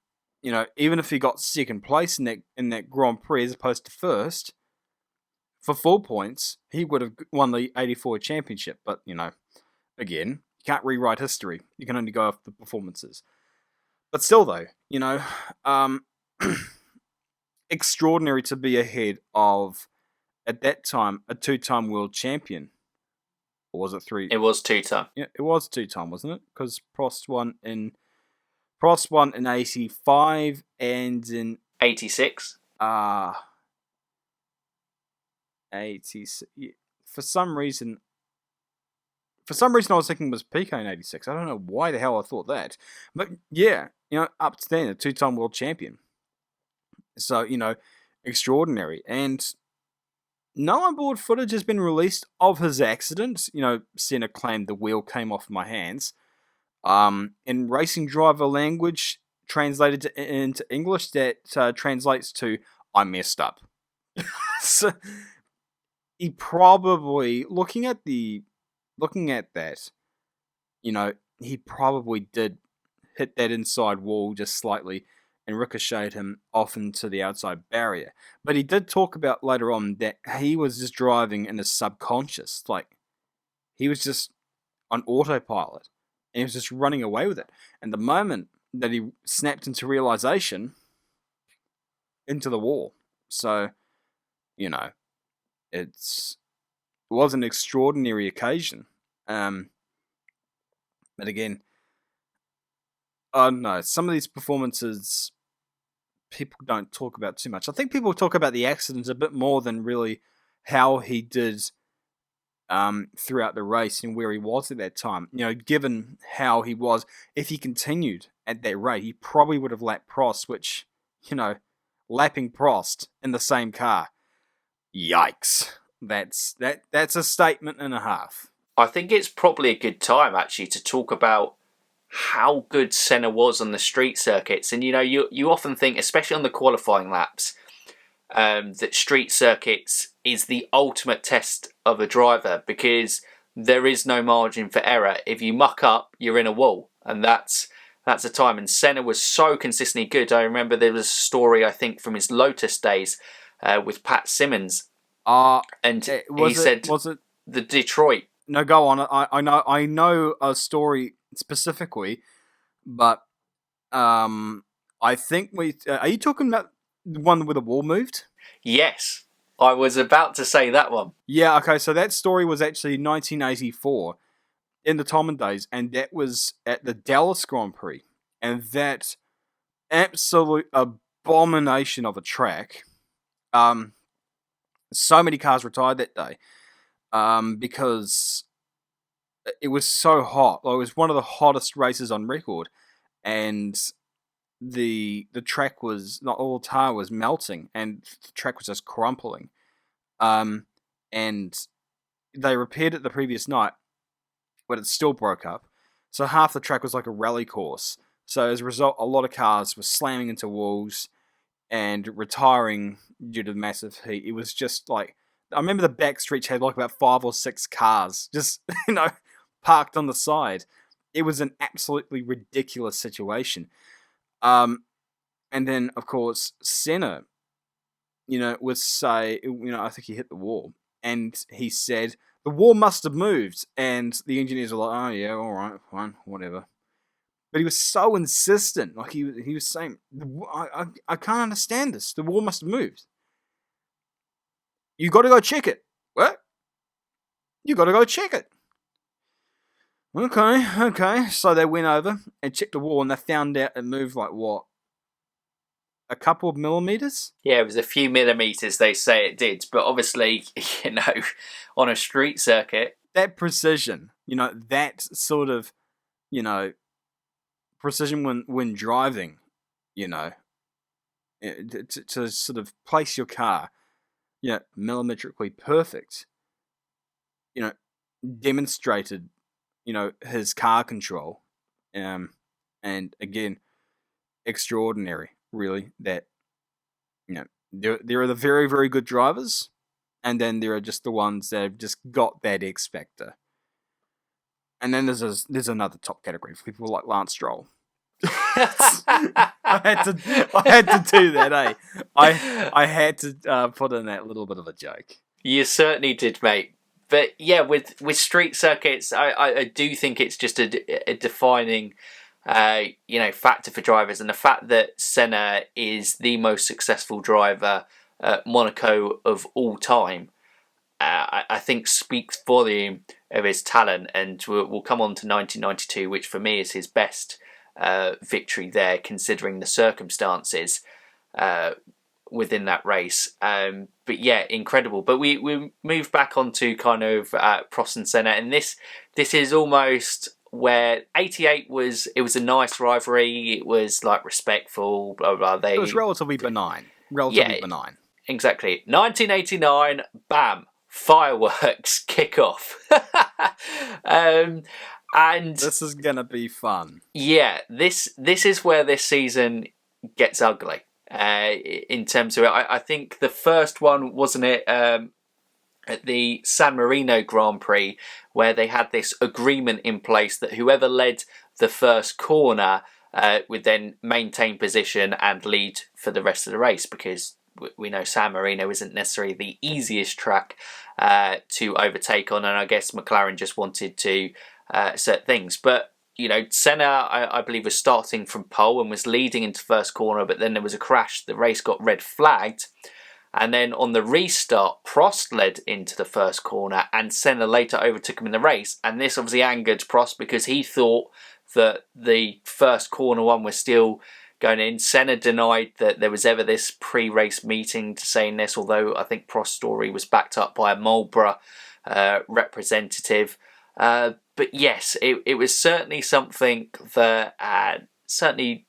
if he got second place in that Grand Prix as opposed to first, for 4 points, he would have won the 84 championship. But, again, you can't rewrite history. You can only go off the performances. But still, though, extraordinary to be ahead of, at that time, a 2-time world champion. Or was it 3? It was 2-time. Yeah, it was 2-time, wasn't it? Because Prost won in 85 and in 86. 86. For some reason, I was thinking it was Piquet in 86. I don't know why the hell I thought that. But yeah, up to then, a 2-time world champion. So, extraordinary. And no onboard footage has been released of his accident. Senna claimed the wheel came off my hands. In racing driver language, translated into English, that translates to, I messed up. So, he probably, looking at that, he probably did hit that inside wall just slightly and ricocheted him off into the outside barrier. But he did talk about later on that he was just driving in his subconscious. Like, he was just on autopilot. And he was just running away with it. And the moment that he snapped into realization, into the wall. So, it was an extraordinary occasion. But again, I don't know. Some of these performances, people don't talk about too much. I think people talk about the accidents a bit more than really how he did throughout the race and where he was at that time. Given how he was, if he continued at that rate, he probably would have lapped Prost, which, lapping Prost in the same car. Yikes. That's a statement and a half. I think it's probably a good time, actually, to talk about how good Senna was on the street circuits. And, you often think, especially on the qualifying laps, that street circuits is the ultimate test of a driver because there is no margin for error. If you muck up, you're in a wall. And that's a time. And Senna was so consistently good. I remember there was a story, I think, from his Lotus days with Pat Simmons. And he said, was it the Detroit? No, go on. I know a story specifically, but I think are you talking about the one where the wall moved? Yes, I was about to say that one. Yeah, okay, so that story was actually 1984 in the Toleman days, and that was at the Dallas Grand Prix, and that absolute abomination of a track. So many cars retired that day. Because it was so hot. It was one of the hottest races on record, and the track was not all the tire was melting, and the track was just crumpling. And they repaired it the previous night, but it still broke up. So half the track was like a rally course. So as a result, a lot of cars were slamming into walls and retiring due to the massive heat. It was just like, I remember the back stretch had like about 5 or 6 cars just, parked on the side. It was an absolutely ridiculous situation. And then, of course, Senna, would say, I think he hit the wall. And he said, the wall must have moved. And the engineers were like, oh yeah, all right, fine, whatever. But he was so insistent. Like he was saying, I can't understand this. The wall must have moved. You got to go check it. What? You got to go check it. Okay. So they went over and checked the wall, and they found out it moved like what? A couple of millimeters? Yeah, it was a few millimeters, they say it did. But obviously, on a street circuit. That precision, that sort of, precision when driving, to sort of place your car, millimetrically perfect, demonstrated, his car control, and again, extraordinary, really, that, there are the very, very good drivers, and then there are just the ones that have just got that X factor. And then there's another top category for people like Lance Stroll. I had to do that, eh? I had to put in that little bit of a joke. You certainly did, mate. But yeah, with street circuits, I do think it's just a defining factor for drivers, and the fact that Senna is the most successful driver at Monaco of all time, I think speaks volume of his talent. And we'll come on to 1992, which for me is his best victory there, considering the circumstances within that race. But yeah, incredible. But we move back onto kind of Prost and Senna, and this is almost where 88 was. It was a nice rivalry. It was like respectful. Blah blah. It was relatively benign. Benign. Exactly. 1989. Bam. Fireworks kick off. And this is gonna be fun. Yeah, this is where this season gets ugly. In terms of it, I think the first one, wasn't it, at the San Marino Grand Prix, where they had this agreement in place that whoever led the first corner would then maintain position and lead for the rest of the race, because we know San Marino isn't necessarily the easiest track to overtake on, and I guess McLaren just wanted to set things. But Senna, I believe, was starting from pole and was leading into first corner, but then there was a crash. The race got red flagged. And then on the restart, Prost led into the first corner and Senna later overtook him in the race. And this obviously angered Prost because he thought that the first corner one was still going in. Senna denied that there was ever this pre-race meeting to saying this, although I think Prost's story was backed up by a Marlboro representative. But yes, it was certainly something that certainly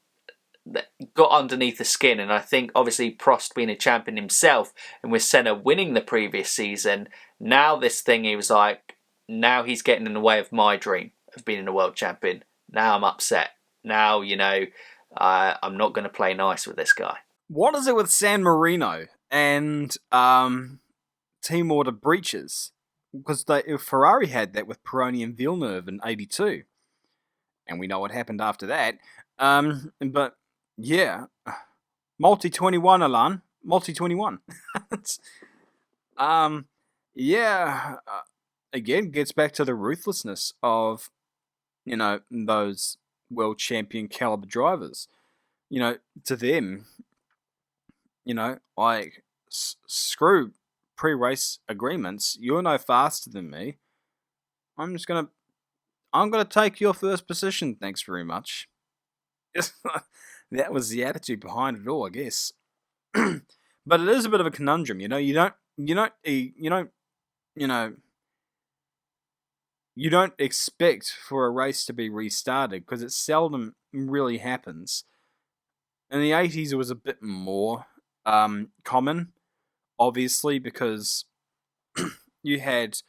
got underneath the skin. And I think obviously Prost being a champion himself, and with Senna winning the previous season, now this thing, he was like, now he's getting in the way of my dream of being a world champion. Now I'm upset. Now, I'm not going to play nice with this guy. What is it with San Marino and team order breaches? Because Ferrari had that with Pironi and Villeneuve in '82, and we know what happened after that. But yeah, multi 21, Alan, multi 21. Again, gets back to the ruthlessness of those world champion caliber drivers. To them, like screw pre-race agreements. You're no faster than me. I'm gonna take your first position. Thanks very much. That was the attitude behind it all, I guess. But it is a bit of a conundrum, You don't expect for a race to be restarted because it seldom really happens. In the 80s, it was a bit more common. Obviously, because you had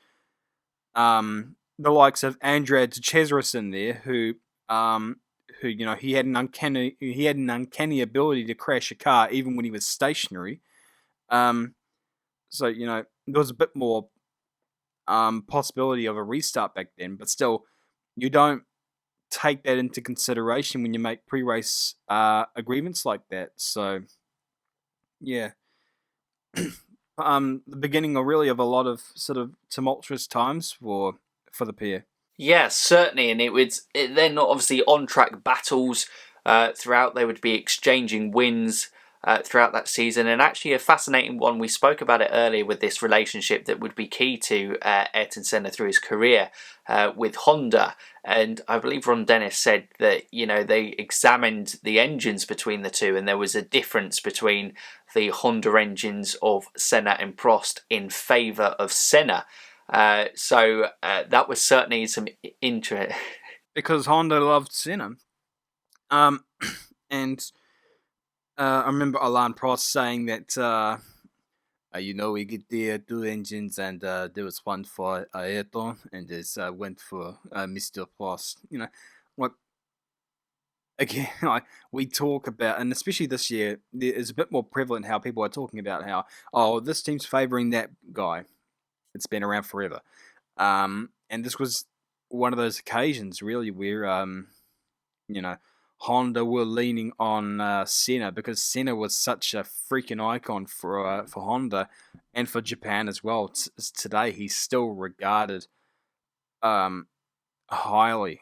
the likes of Andrea de Cesaris in there, who he had an uncanny ability to crash a car even when he was stationary. So there was a bit more possibility of a restart back then, but still, you don't take that into consideration when you make pre-race agreements like that. So yeah. The beginning of a lot of sort of tumultuous times for the pair. Yeah, certainly, and then obviously on-track battles throughout. They would be exchanging wins throughout that season, and actually a fascinating one. We spoke about it earlier with this relationship that would be key to Ayrton Senna through his career with Honda. And I believe Ron Dennis said that they examined the engines between the two, and there was a difference between the Honda engines of Senna and Prost in favour of Senna. So that was certainly some interest. Because Honda loved Senna. And I remember Alain Prost saying that, we get the two engines, and there was one for Ayrton, and this went for Mr. Prost. Again, we talk about, and especially this year, it's a bit more prevalent how people are talking about how, this team's favouring that guy. It's been around forever. And this was one of those occasions, really, where, Honda were leaning on Senna, because Senna was such a freaking icon for Honda and for Japan as well. Today, he's still regarded highly,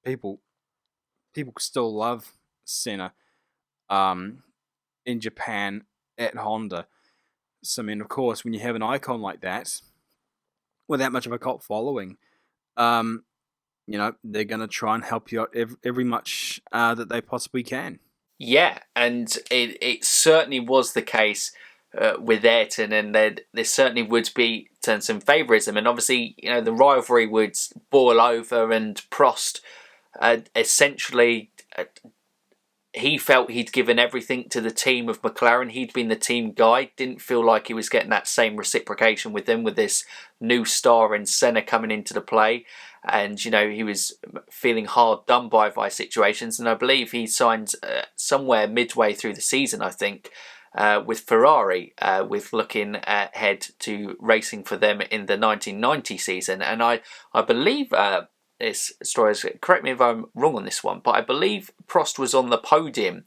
People people still love Senna in Japan at Honda. So, I mean, of course, when you have an icon like that, with that much of a cult following, they're going to try and help you out every much that they possibly can. Yeah, and it certainly was the case with Ayrton, and there certainly would be some favouritism, and obviously, the rivalry would boil over, and Prost essentially he felt he'd given everything to the team of McLaren. He'd been the team guy. Didn't feel like he was getting that same reciprocation with them, with this new star in Senna coming into the play. And, he was feeling hard done by situations. And I believe he signed somewhere midway through the season, I think, with Ferrari, with looking ahead to racing for them in the 1990 season. And I believe... this story, correct me if I'm wrong on this one, but I believe Prost was on the podium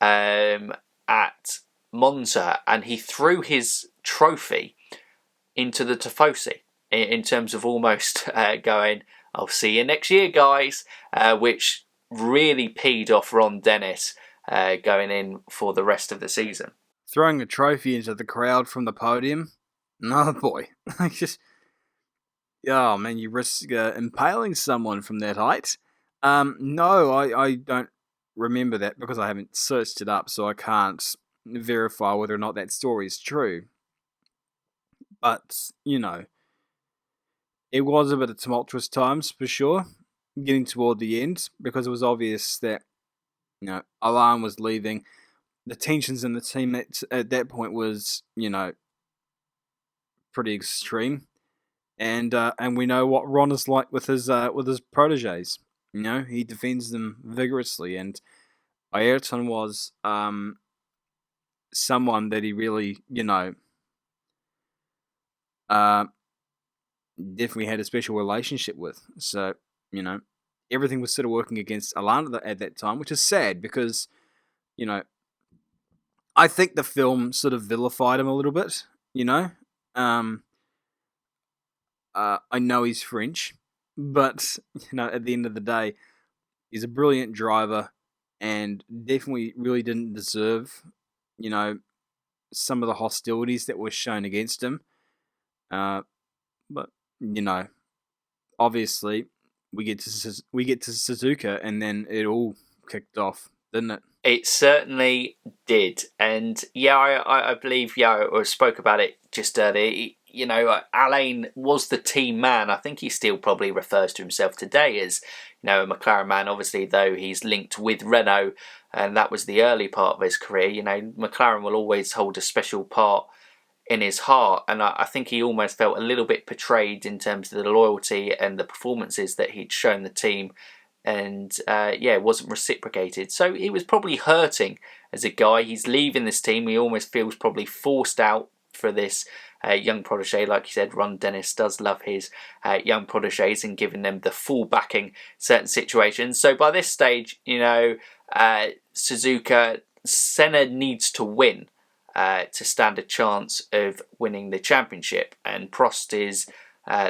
at Monza, and he threw his trophy into the Tifosi in terms of almost going, "I'll see you next year, guys," which really peed off Ron Dennis going in for the rest of the season. Throwing a trophy into the crowd from the podium? No, boy. Oh, man, you risk impaling someone from that height. No, I don't remember that because I haven't searched it up, so I can't verify whether or not that story is true. But, it was a bit of tumultuous times, for sure, getting toward the end, because it was obvious that, Alain was leaving. The tensions in the team at that point was, pretty extreme. And we know what Ron is like with his proteges. He defends them vigorously, and Ayrton was someone that he really, definitely had a special relationship with. So, everything was sort of working against Alain at that time, which is sad because, I think the film sort of vilified him a little bit. I know he's French, but, at the end of the day, he's a brilliant driver and definitely really didn't deserve, some of the hostilities that were shown against him. But, obviously, we get to Suzuka, and then it all kicked off, didn't it? It certainly did. And, I believe, I spoke about it just earlier. Alain was the team man. I think he still probably refers to himself today as, a McLaren man. Obviously, though, he's linked with Renault, and that was the early part of his career. McLaren will always hold a special part in his heart, and I think he almost felt a little bit betrayed in terms of the loyalty and the performances that he'd shown the team, and it wasn't reciprocated. So he was probably hurting as a guy. He's leaving this team. He almost feels probably forced out for this young protege. Like you said, Ron Dennis does love his young proteges and giving them the full backing certain situations. So by this stage, Suzuka, Senna needs to win to stand a chance of winning the championship, and Prost is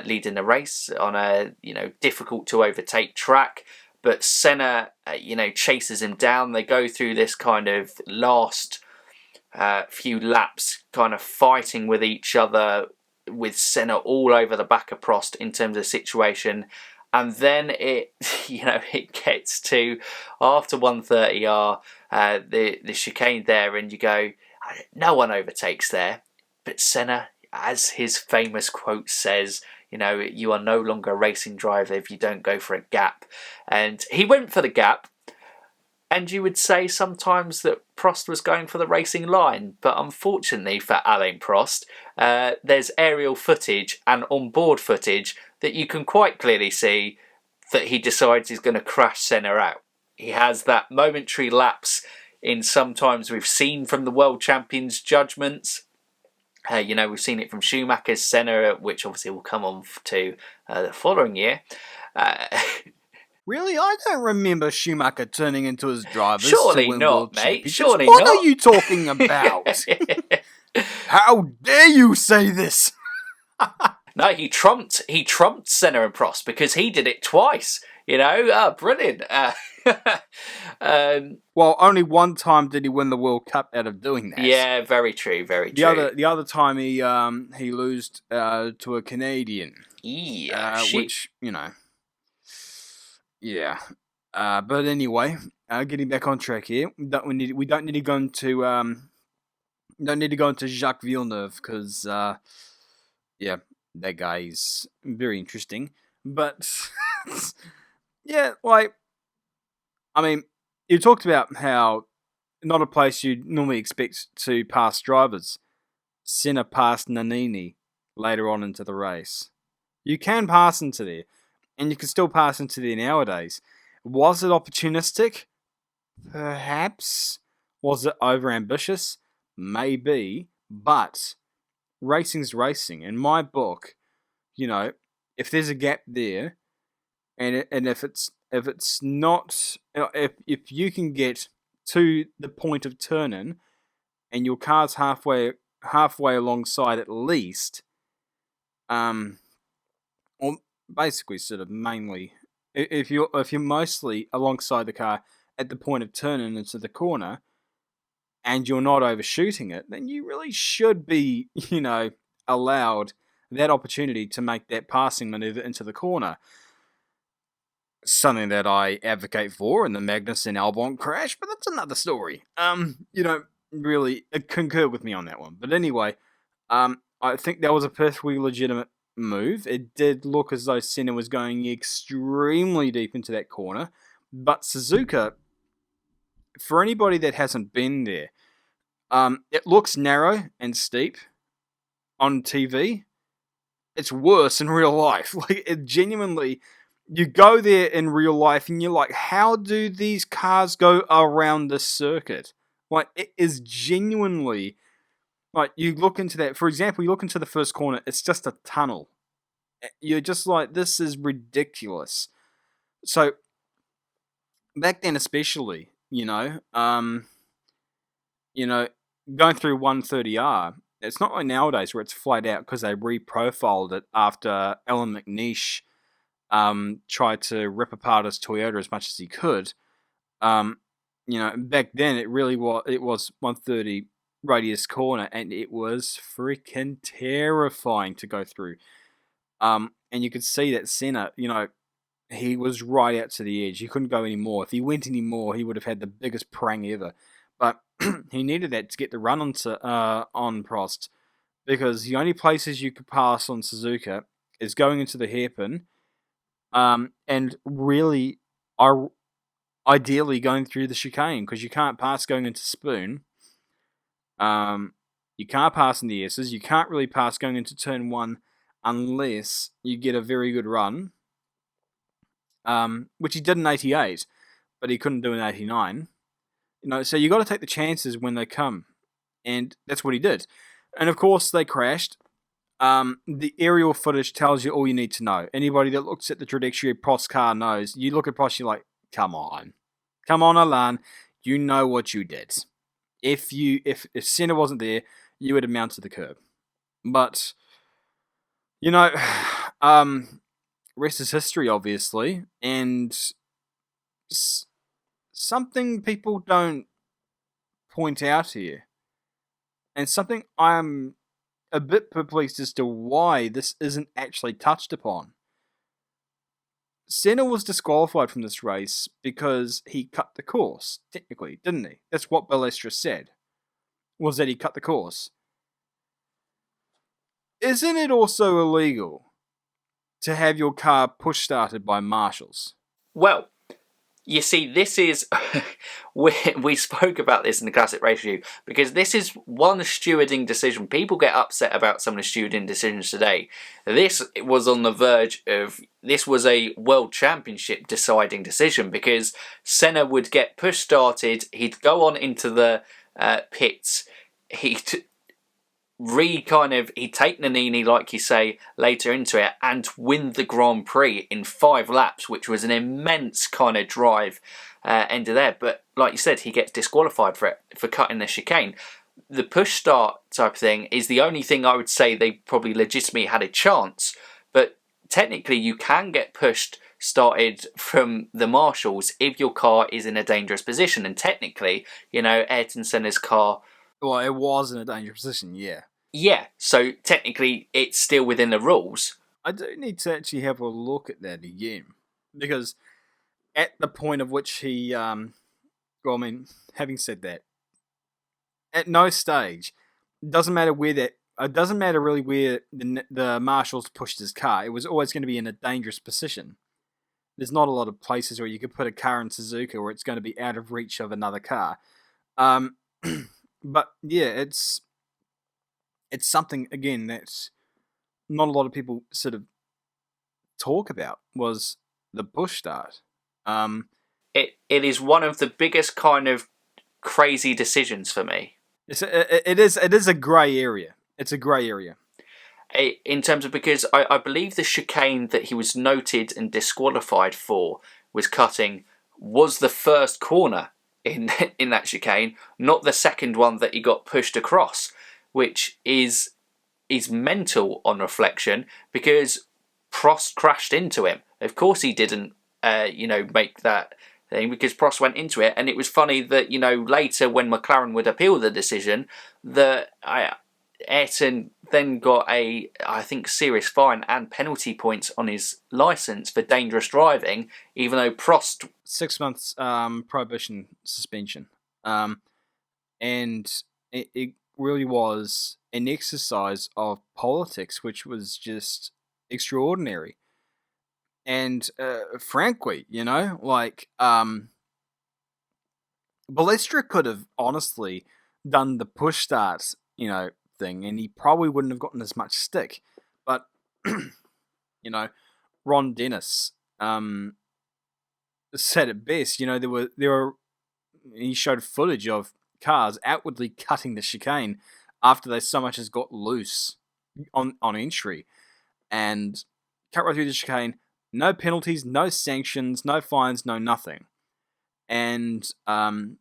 leading the race on a difficult to overtake track, but Senna chases him down. They go through this kind of last few laps kind of fighting with each other, with Senna all over the back of Prost in terms of the situation. And then it gets to after 130R, the chicane there, and you go, no one overtakes there. But Senna, as his famous quote says, you are no longer a racing driver if you don't go for a gap. And he went for the gap. And you would say sometimes that Prost was going for the racing line. But unfortunately for Alain Prost, there's aerial footage and onboard footage that you can quite clearly see that he decides he's going to crash Senna out. He has that momentary lapse in sometimes we've seen from the world champions' judgments. We've seen it from Schumacher's Senna, which obviously will come on to the following year. Really? I don't remember Schumacher turning into his drivers. Surely not, mate. Surely what not. What are you talking about? How dare you say this? No, he trumped Senna and Prost because he did it twice. Brilliant. Well, only one time did he win the World Cup out of doing that. Yeah, very true, very true. The other time he lost to a Canadian. Yeah, which, you know, yeah. But anyway, getting back on track here, we don't need to go into Jacques Villeneuve because yeah, that guy is very interesting. But yeah, like, I mean, you talked about how not a place you'd normally expect to pass drivers. Senna passed Nannini later on into the race. You can pass into there, and you can still pass into there nowadays. Was it opportunistic? Perhaps. Was it overambitious? Maybe. But racing's racing. In my book, you know, if there's a gap there, and if it's not, if you can get to the point of turn-in, and your car's halfway alongside at least, or basically sort of mainly, if you're mostly alongside the car at the point of turn-in into the corner, and you're not overshooting it, then you really should be, you know, allowed that opportunity to make that passing maneuver into the corner. Something that I advocate for in the Magnussen Albon crash, but that's another story. You don't really concur with me on that one. But anyway, I think that was a perfectly legitimate move. It did look as though Senna was going extremely deep into that corner, but Suzuka, for anybody that hasn't been there, it looks narrow and steep on TV. It's worse in real life. Like, it genuinely, you go there in real life and you're like, how do these cars go around this circuit? Like, it is genuinely, like, you look into that, for example, you look into the first corner, it's just a tunnel. You're just like, this is ridiculous. So, back then especially, going through 130R, it's not like nowadays where it's flat out because they reprofiled it after Alan McNeish tried to rip apart his Toyota as much as he could. Back then it was 130 radius corner, and it was freaking terrifying to go through. And you could see that Senna, he was right out to the edge. He couldn't go anymore. If he went anymore, he would have had the biggest prang ever. But he needed that to get the run on Prost, because the only places you could pass on Suzuka is going into the hairpin, and really are ideally going through the chicane, because you can't pass going into Spoon. You can't pass in the S's. You can't really pass going into turn 1 unless you get a very good run, which he did in 88, but he couldn't do in 89. So you got to take the chances when they come, and that's what he did. And of course, they crashed. The aerial footage tells you all you need to know. Anybody that looks at the trajectory of Prost's car knows. You look at Prost, you're like, come on, Alain, you know what you did. If Senna wasn't there, you would have mounted the curb. But rest is history, obviously, and something people don't point out here, and something I'm a bit perplexed as to why this isn't actually touched upon. Senna was disqualified from this race because he cut the course, technically, didn't he? That's what Balestra said, was that he cut the course. Isn't it also illegal to have your car push-started by marshals? Well, you see, this is, we spoke about this in the Classic Race Review, because this is one stewarding decision. People get upset about some of the stewarding decisions today. This was on the verge of, this was a World Championship deciding decision, because Senna would get push started, he'd go on into the pits, he'd take Nannini, like you say, later into it, and win the Grand Prix in 5 laps, which was an immense kind of drive end of there. But like you said, he gets disqualified for cutting the chicane. The push start type thing is the only thing I would say they probably legitimately had a chance. But technically you can get pushed started from the marshals if your car is in a dangerous position. And technically, Ayrton Senna's car... Well, it was in a dangerous position, yeah. Yeah, so technically it's still within the rules. I do need to actually have a look at that again. Because at the point of which he... having said that, at no stage, it doesn't matter really where the marshals pushed his car. It was always going to be in a dangerous position. There's not a lot of places where you could put a car in Suzuka where it's going to be out of reach of another car. But yeah, it's something, again, that not a lot of people sort of talk about, was the push start. It is one of the biggest kind of crazy decisions for me. It is a grey area. It's a grey area. In terms of, because I believe the chicane that he was noted and disqualified for was cutting was the first corner in that chicane, not the second one that he got pushed across, which is mental on reflection, because Prost crashed into him. Of course he didn't make that thing, because Prost went into it. And it was funny that later when McLaren would appeal the decision, that Ayrton then got I think serious fine and penalty points on his licence for dangerous driving, even though Prost... 6 months prohibition suspension. And it really was an exercise of politics, which was just extraordinary. And frankly, Balestra could have honestly done the push start, thing, and he probably wouldn't have gotten as much stick. But Ron Dennis said it best. He showed footage of cars outwardly cutting the chicane after they so much as got loose on entry, and cut right through the chicane. No penalties, no sanctions, no fines, no nothing. And the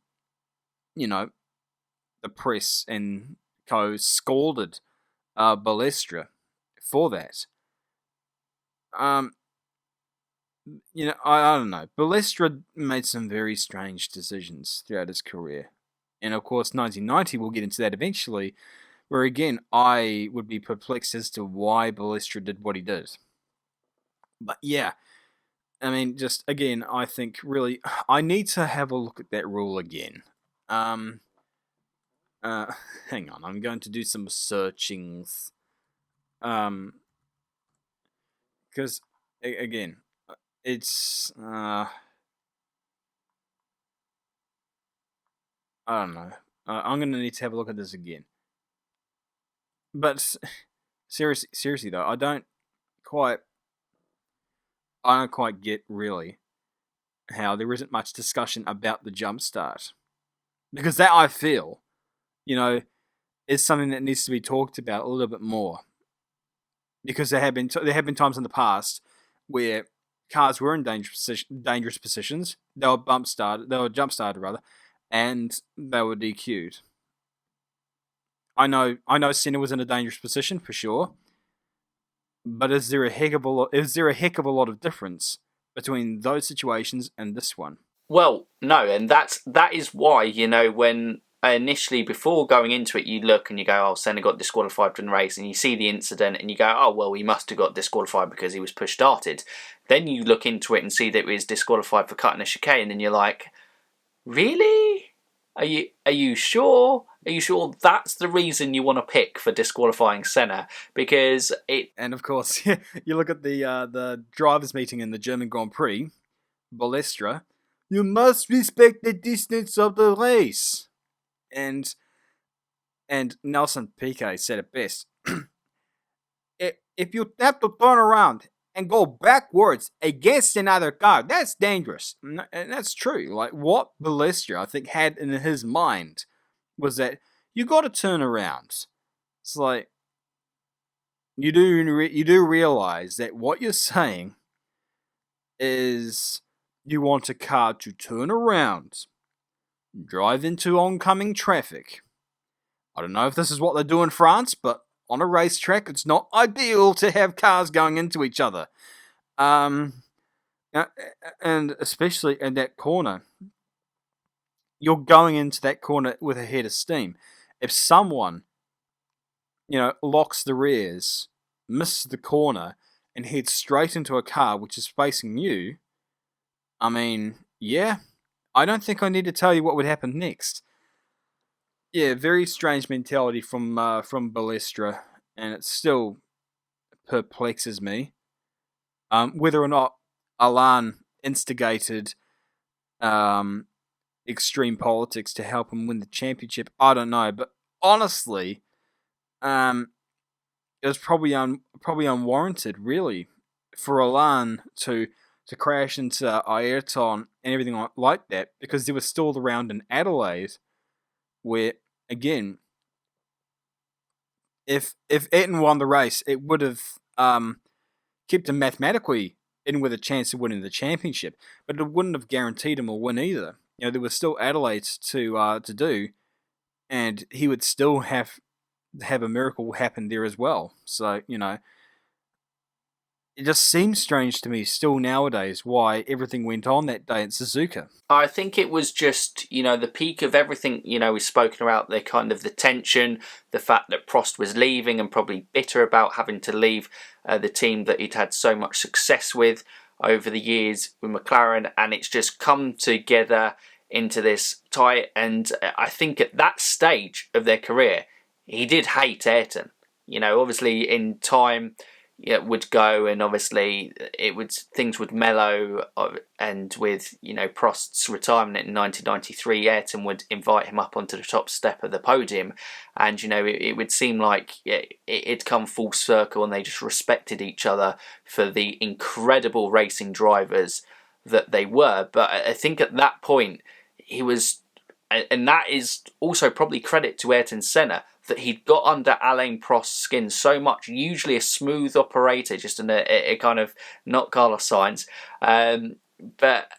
press and co scolded Balestra for that. I don't know. Balestra made some very strange decisions throughout his career. And of course, 1990, we'll get into that eventually, where again, I would be perplexed as to why Balestra did what he did. But yeah, just again, I think really, I need to have a look at that rule again. Hang on, I'm going to do some searchings. Because again, it's I don't know. I'm gonna need to have a look at this again. But seriously though, I don't quite get really how there isn't much discussion about the jump start, because that, I feel, is something that needs to be talked about a little bit more. Because there have been times in the past where cars were in dangerous positions. They were jump started rather, and they were DQ'd. I know Senna was in a dangerous position for sure, but is there a heck of a lot of difference between those situations and this one? Well, no, and that is why, when initially, before going into it, you look and you go, oh, Senna got disqualified from the race, and you see the incident and you go, oh, well, he must have got disqualified because he was push started. Then you look into it and see that he was disqualified for cutting a chicane, and you're like, really? Are you sure? Are you sure that's the reason you want to pick for disqualifying Senna? Because it... And of course, you look at the drivers' meeting in the German Grand Prix, Balestra, you must respect the distance of the race. And Nelson Piquet said it best. If you have to turn around and go backwards against another car, that's dangerous. And that's true. Like, what Balestra, I think, had in his mind was that you got to turn around. It's like, you do realize that what you're saying is you want a car to turn around, drive into oncoming traffic. I don't know if this is what they do in France, but on a racetrack, it's not ideal to have cars going into each other. And especially in that corner, you're going into that corner with a head of steam. If someone, locks the rears, misses the corner, and heads straight into a car which is facing you, I mean, yeah, I don't think I need to tell you what would happen next. Yeah, very strange mentality from Balestra, and it still perplexes me. Whether or not Alan instigated extreme politics to help him win the championship, I don't know. But honestly, it was probably unwarranted, really, for Alan to crash into Ayrton and everything like that, because there was still the round in Adelaide where, again, if Ayrton won the race, it would have kept him mathematically in with a chance of winning the championship, but it wouldn't have guaranteed him a win either. There was still Adelaide to do, and he would still have a miracle happen there as well. So, it just seems strange to me still nowadays why everything went on that day at Suzuka. I think it was just, the peak of everything, we've spoken about, the kind of the tension, the fact that Prost was leaving and probably bitter about having to leave the team that he'd had so much success with over the years with McLaren, and it's just come together into this tight. And I think at that stage of their career, he did hate Ayrton. Obviously in time, it would go, and obviously things would mellow, and with Prost's retirement in 1993, Ayrton would invite him up onto the top step of the podium, and it would seem like it'd come full circle, and they just respected each other for the incredible racing drivers that they were. But I think at that point he was, and that is also probably credit to Ayrton Senna, that he'd got under Alain Prost's skin so much, usually a smooth operator, just a kind of, not Carlos Sainz, but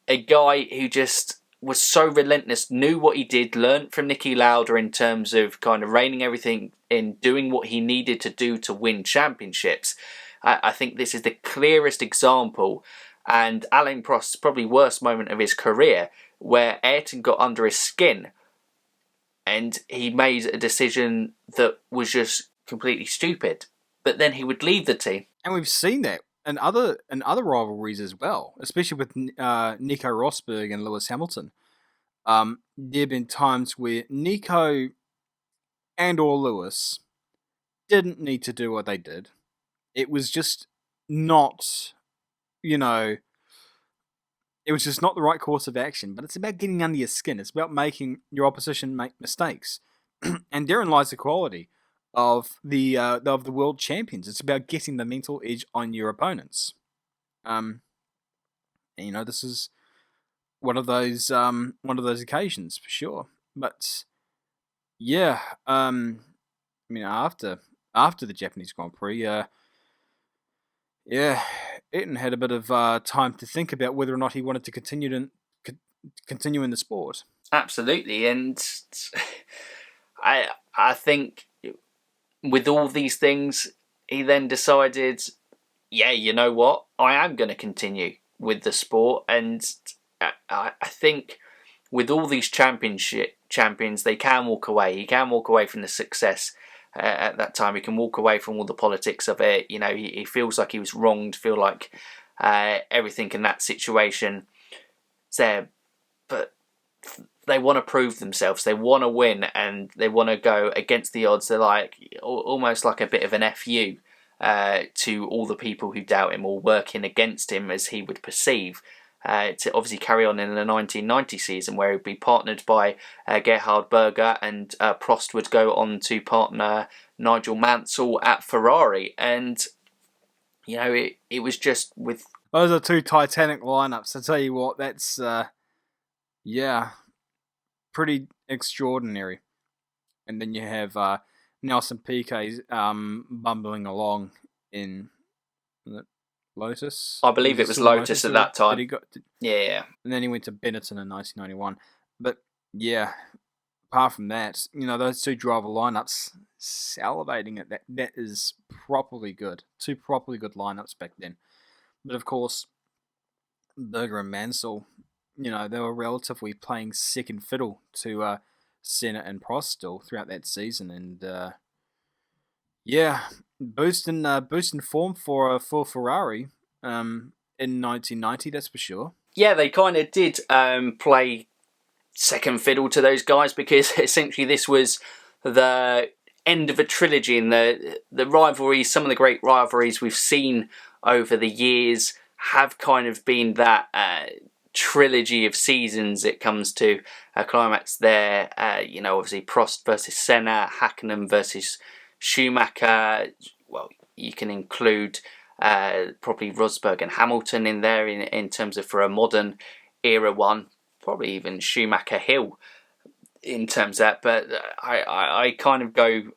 a guy who just was so relentless, knew what he did, learnt from Niki Lauda in terms of kind of reining everything in, doing what he needed to do to win championships. I think this is the clearest example, and Alain Prost's probably worst moment of his career, where Ayrton got under his skin, and he made a decision that was just completely stupid. But then he would leave the team. And we've seen that in other rivalries as well, especially with Nico Rosberg and Lewis Hamilton. There have been times where Nico and or Lewis didn't need to do what they did. It was just not, it was just not the right course of action. But it's about getting under your skin. It's about making your opposition make mistakes. And therein lies the quality of the world champions. It's about getting the mental edge on your opponents. And, this is one of those occasions for sure. But yeah, after the Japanese Grand Prix, Ayrton had a bit of time to think about whether or not he wanted to continue in the sport. Absolutely, and I think with all these things, he then decided, you know what, I am going to continue with the sport. And I think with all these champions, they can walk away. He can walk away from the success at that time. He can walk away from all the politics of it. He feels like he was wronged, feel like everything in that situation is there. But they want to prove themselves. They want to win, and they want to go against the odds. They're like almost like a bit of an FU to all the people who doubt him or working against him, as he would perceive. To obviously carry on in the 1990 season, where he'd be partnered by Gerhard Berger, and Prost would go on to partner Nigel Mansell at Ferrari. And it was just with those are two Titanic lineups. I tell you what, that's pretty extraordinary. And then you have Nelson Piquet bumbling along in Lotus. I believe it was Lotus at that time. Yeah. And then he went to Benetton in 1991. But yeah, apart from that, those two driver lineups, salivating at that is properly good. Two properly good lineups back then. But of course, Berger and Mansell, they were relatively playing second fiddle to Senna and Prost still throughout that season, and boosting form for Ferrari in 1990, that's for sure. Yeah, they kind of did play second fiddle to those guys, because essentially this was the end of a trilogy, and the rivalries, some of the great rivalries we've seen over the years have kind of been that trilogy of seasons. It comes to a climax there, obviously Prost versus Senna, Hakkinen versus Schumacher. Well, you can include probably Rosberg and Hamilton in there in terms of for a modern era one. Probably even Schumacher Hill in terms of that, but I kind of go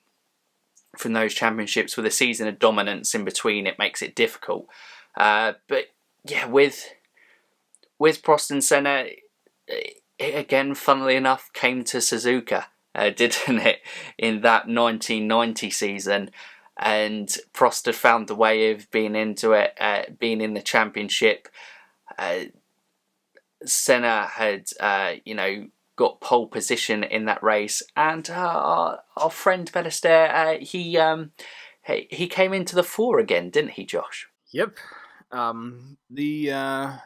from those championships with a season of dominance in between. It makes it difficult, but yeah, with Prost and Senna, it again, funnily enough, came to Suzuka, didn't it, in that 1990 season, and Prost had found a way of being into it, being in the championship. Senna had, got pole position in that race, and our friend Ballester, he came into the fore again, didn't he, Josh? Yep. The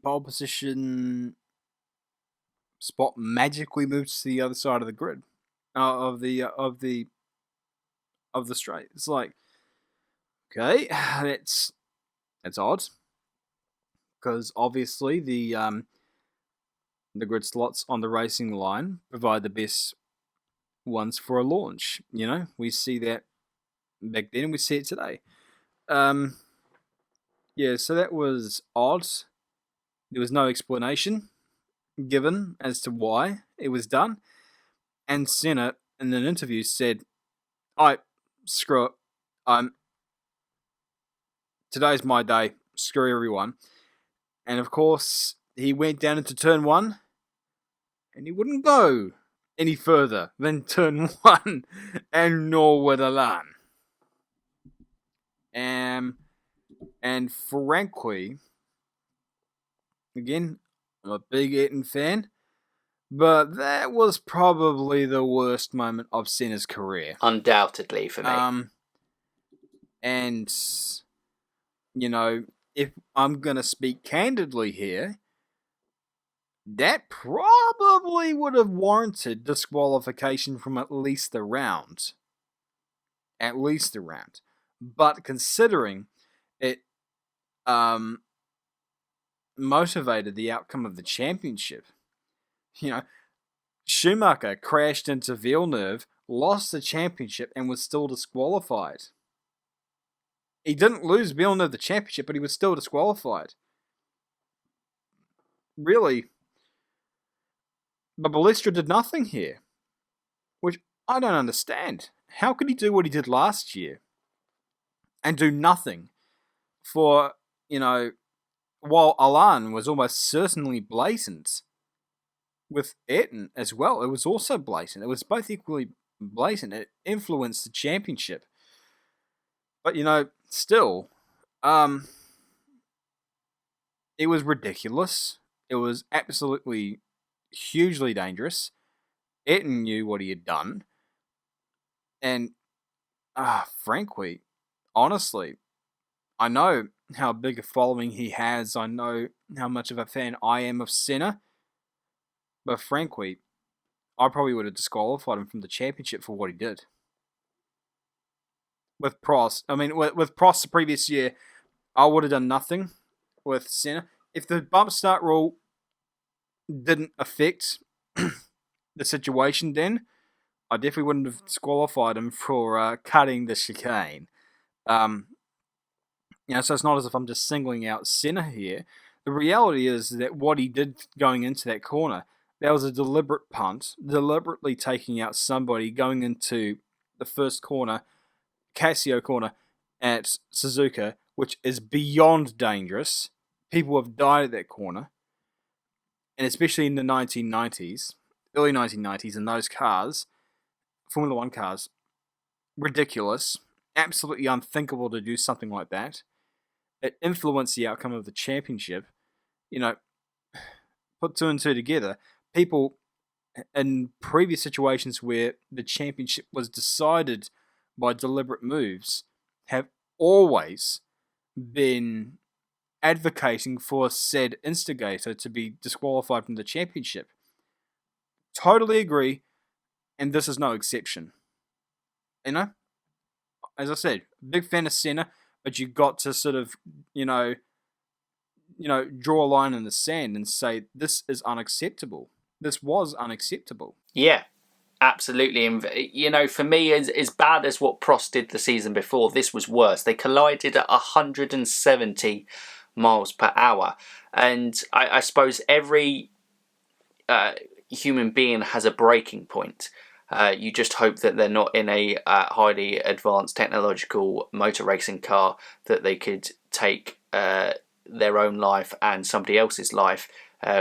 pole position spot magically moves to the other side of the grid, of the straight. It's like, okay, that's odd. Because obviously the grid slots on the racing line provide the best ones for a launch. We see that back then and we see it today. So that was odd. There was no explanation given as to why it was done. And Senna, in an interview, said, screw it. Today's my day. Screw everyone. And of course, he went down into turn one, and he wouldn't go any further than turn one, and nor would Alain. And frankly, again, I'm a big Ayrton fan, but that was probably the worst moment of Senna's career. Undoubtedly for me. And, if I'm going to speak candidly here, that probably would have warranted disqualification from at least a round. At least a round. But considering it motivated the outcome of the championship, Schumacher crashed into Villeneuve, lost the championship, and was still disqualified. He didn't lose Villeneuve the championship, but he was still disqualified. Really. But Ballester did nothing here, which I don't understand. How could he do what he did last year and do nothing for, while Alain was almost certainly blatant with Ayrton as well. It was also blatant. It was both equally blatant. It influenced the championship. But, still, it was ridiculous. It was absolutely hugely dangerous. Ayrton knew what he had done. And, frankly, honestly, I know how big a following he has. I know how much of a fan I am of Senna. But frankly, I probably would have disqualified him from the championship for what he did. With Prost, with Prost the previous year, I would have done nothing with Senna. If the bump start rule didn't affect the situation then, I definitely wouldn't have disqualified him for cutting the chicane. So it's not as if I'm just singling out Senna here. The reality is that what he did going into that corner, that was a deliberate punt, deliberately taking out somebody going into the first corner, Casio corner at Suzuka, which is beyond dangerous. People have died at that corner. And especially in the 1990s, early 1990s, and those cars, Formula One cars, ridiculous, absolutely unthinkable to do something like that. It influenced the outcome of the championship. You know, put two and two together, people in previous situations where the championship was decided by deliberate moves have always been advocating for said instigator to be disqualified from the championship. Totally agree, and this is no exception. You know, as I said, big fan of Senna, but you got to sort of, draw a line in the sand and say this is unacceptable. This was unacceptable. Yeah, absolutely. And, for me, as bad as what Prost did the season before, this was worse. They collided at 170 miles per hour. And I suppose every human being has a breaking point. You just hope that they're not in a highly advanced technological motor racing car that they could take their own life and somebody else's life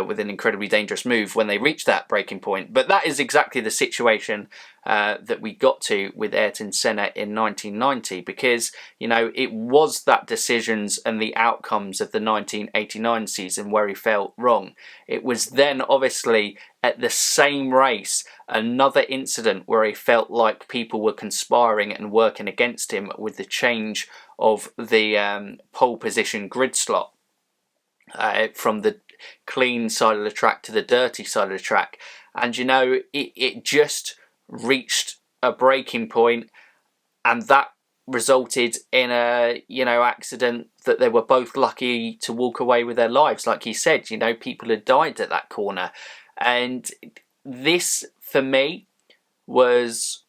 with an incredibly dangerous move when they reach that breaking point. But that is exactly the situation that we got to with Ayrton Senna in 1990, because, it was that decisions and the outcomes of the 1989 season where he felt wrong. It was then, obviously, at the same race, another incident where he felt like people were conspiring and working against him with the change of the pole position grid slot from the clean side of the track to the dirty side of the track. And, it just reached a breaking point, and that resulted in a, accident that they were both lucky to walk away with their lives. Like he said, people had died at that corner. And this, for me, was,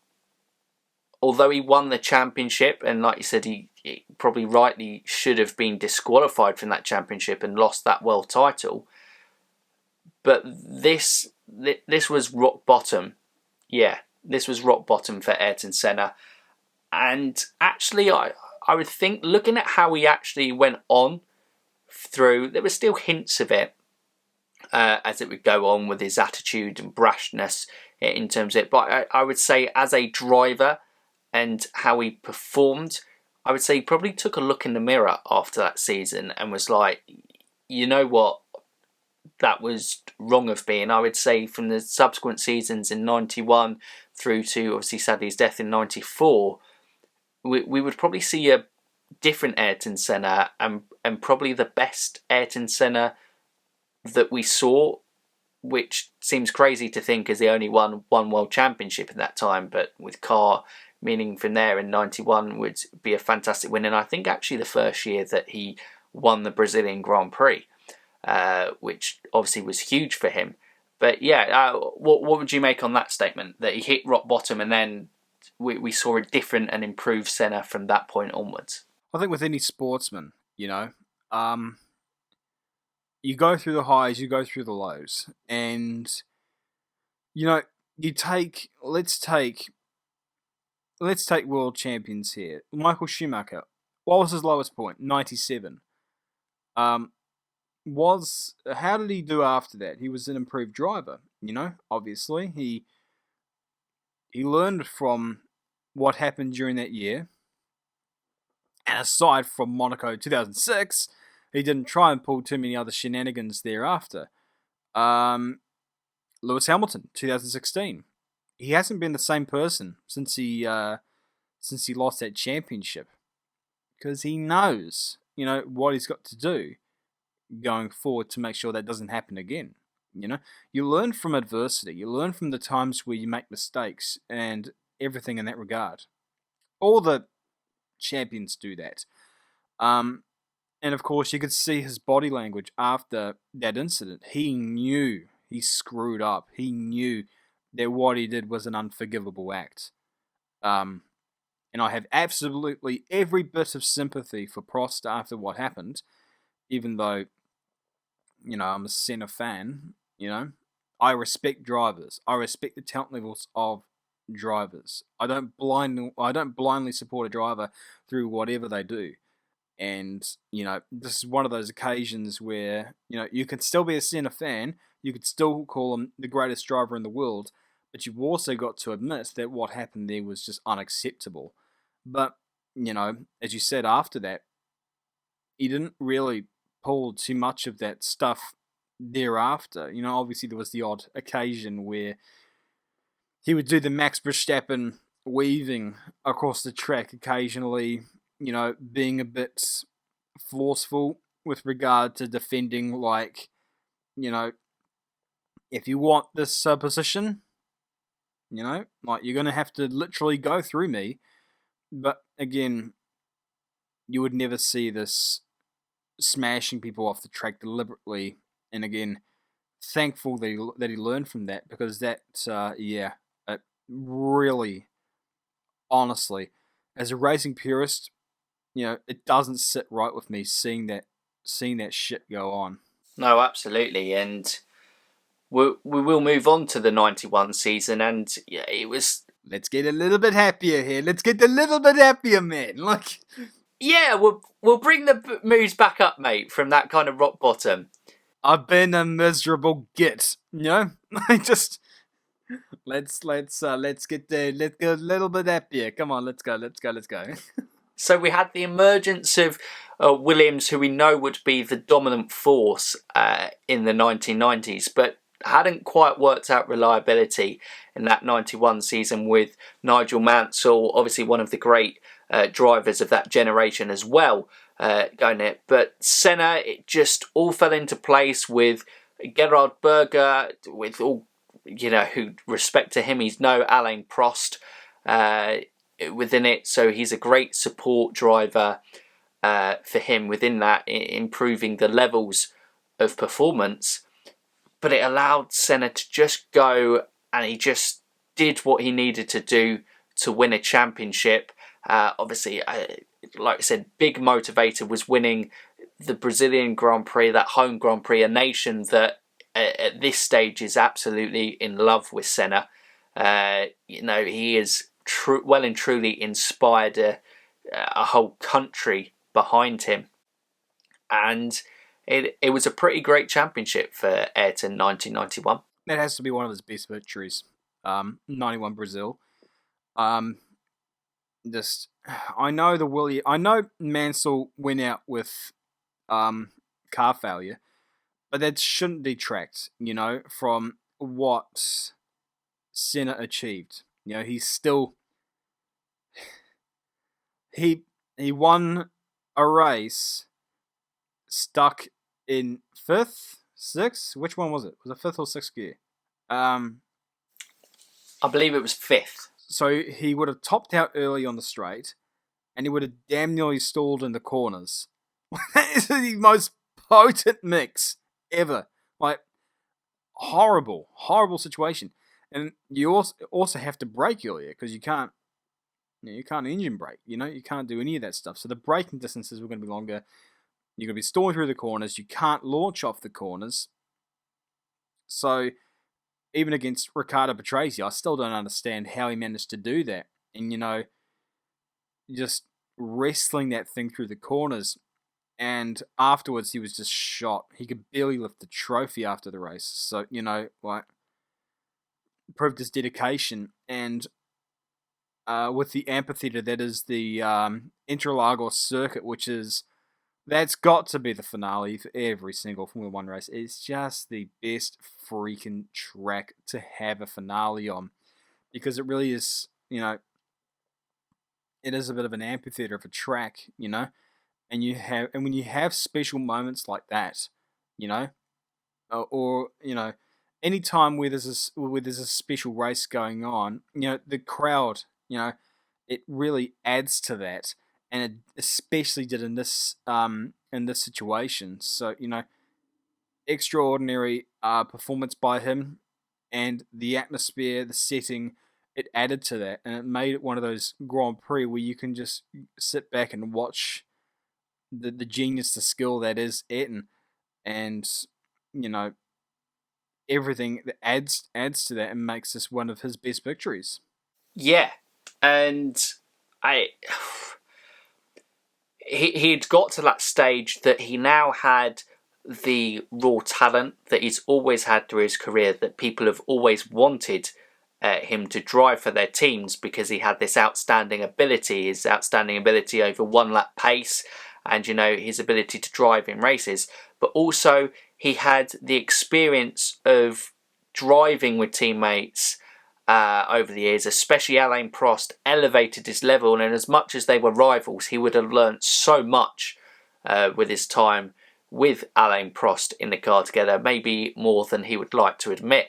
although he won the championship, and like you said, he probably rightly should have been disqualified from that championship and lost that world title, but this was rock bottom. Yeah, this was rock bottom for Ayrton Senna. And actually, I would think, looking at how he actually went on through, there were still hints of it as it would go on with his attitude and brashness in terms of it. But I would say, as a driver and how he performed, I would say he probably took a look in the mirror after that season and was like, you know what, that was wrong of me. And I would say from the subsequent seasons in 91 through to, obviously, sadly, his death in 94, we would probably see a different Ayrton Senna, and probably the best Ayrton Senna that we saw, which seems crazy to think, as he only won one world championship in that time, but with car, meaning from there in 91 would be a fantastic win. And I think actually the first year that he won the Brazilian Grand Prix, which obviously was huge for him. But yeah, what would you make on that statement, that he hit rock bottom and then we saw a different and improved Senna from that point onwards? I think with any sportsman, you go through the highs, you go through the lows, and let's take world champions here. Michael Schumacher. What was his lowest point? 97. How did he do after that? He was an improved driver, obviously. He learned from what happened during that year. And aside from Monaco 2006, he didn't try and pull too many other shenanigans thereafter. Lewis Hamilton, 2016. He hasn't been the same person since he lost that championship, because he knows, what he's got to do going forward to make sure that doesn't happen again. You learn from adversity. You learn from the times where you make mistakes and everything in that regard. All the champions do that. And of course, you could see his body language after that incident. He knew he screwed up. He knew that what he did was an unforgivable act. And I have absolutely every bit of sympathy for Prost after what happened, even though, I'm a Senna fan. I respect drivers. I respect the talent levels of drivers. I don't blindly support a driver through whatever they do. And, this is one of those occasions where, you can still be a Senna fan, You could still call him the greatest driver in the world, but you've also got to admit that what happened there was just unacceptable. But, as you said after that, he didn't really pull too much of that stuff thereafter. Obviously there was the odd occasion where he would do the Max Verstappen weaving across the track occasionally, being a bit forceful with regard to defending, like, if you want this position, like, you're going to have to literally go through me. But again, you would never see this smashing people off the track deliberately. And again, thankful that he learned from that, because that, it really, honestly, as a racing purist, it doesn't sit right with me seeing that shit go on. No, absolutely, and we will move on to the 91 season, and yeah, it was... Let's get a little bit happier here. Let's get a little bit happier, man. Like... Yeah, we'll bring the mood back up, mate, from that kind of rock bottom. I've been a miserable git, just... Let's get there. Let's get a little bit happier. Come on, let's go. So we had the emergence of Williams, who we know would be the dominant force in the 1990s, but hadn't quite worked out reliability in that 91 season, with Nigel Mansell, obviously one of the great drivers of that generation as well, going it. But Senna, it just all fell into place with Gerhard Berger, with all, who respect to him, he's no Alain Prost within it, so he's a great support driver for him within that, improving the levels of performance. But it allowed Senna to just go, and he just did what he needed to do to win a championship. Obviously, like I said, big motivator was winning the Brazilian Grand Prix, that home Grand Prix, a nation that at this stage is absolutely in love with Senna. He is well and truly inspired a whole country behind him. And it was a pretty great championship for Ayrton 1991. That has to be one of his best victories. 91 Brazil. I know Mansell went out with car failure, but that shouldn't detract, from what Senna achieved. He's still... He won a race stuck in 5th, 6th? Which one was it? Was it 5th or 6th gear? I believe it was 5th. So he would have topped out early on the straight, and he would have damn nearly stalled in the corners. That is the most potent mix ever. Like, horrible situation. And you also have to brake earlier, because you can't engine brake. You can't do any of that stuff. So the braking distances were going to be longer. You're going to be stalling through the corners. You can't launch off the corners. So even against Riccardo Patrese, I still don't understand how he managed to do that. And, just wrestling that thing through the corners. And afterwards, he was just shot. He could barely lift the trophy after the race. So, proved his dedication. And with the amphitheater that is the Interlagos circuit, that's got to be the finale for every single Formula 1 race. It's just the best freaking track to have a finale on, because it really is, it is a bit of an amphitheater of a track, and when you have special moments like that, or any time where there's a special race going on, the crowd, it really adds to that. And it especially did in this situation. So, extraordinary performance by him, and the atmosphere, the setting, it added to that, and it made it one of those Grand Prix where you can just sit back and watch the genius, the skill that is Ayrton, and everything that adds to that and makes this one of his best victories. Yeah, and he'd got to that stage that he now had the raw talent that he's always had through his career, that people have always wanted him to drive for their teams because he had this outstanding ability, over one lap pace, and his ability to drive in races. But also he had the experience of driving with teammates over the years, especially Alain Prost elevated his level, and as much as they were rivals, he would have learnt so much with his time with Alain Prost in the car together, maybe more than he would like to admit,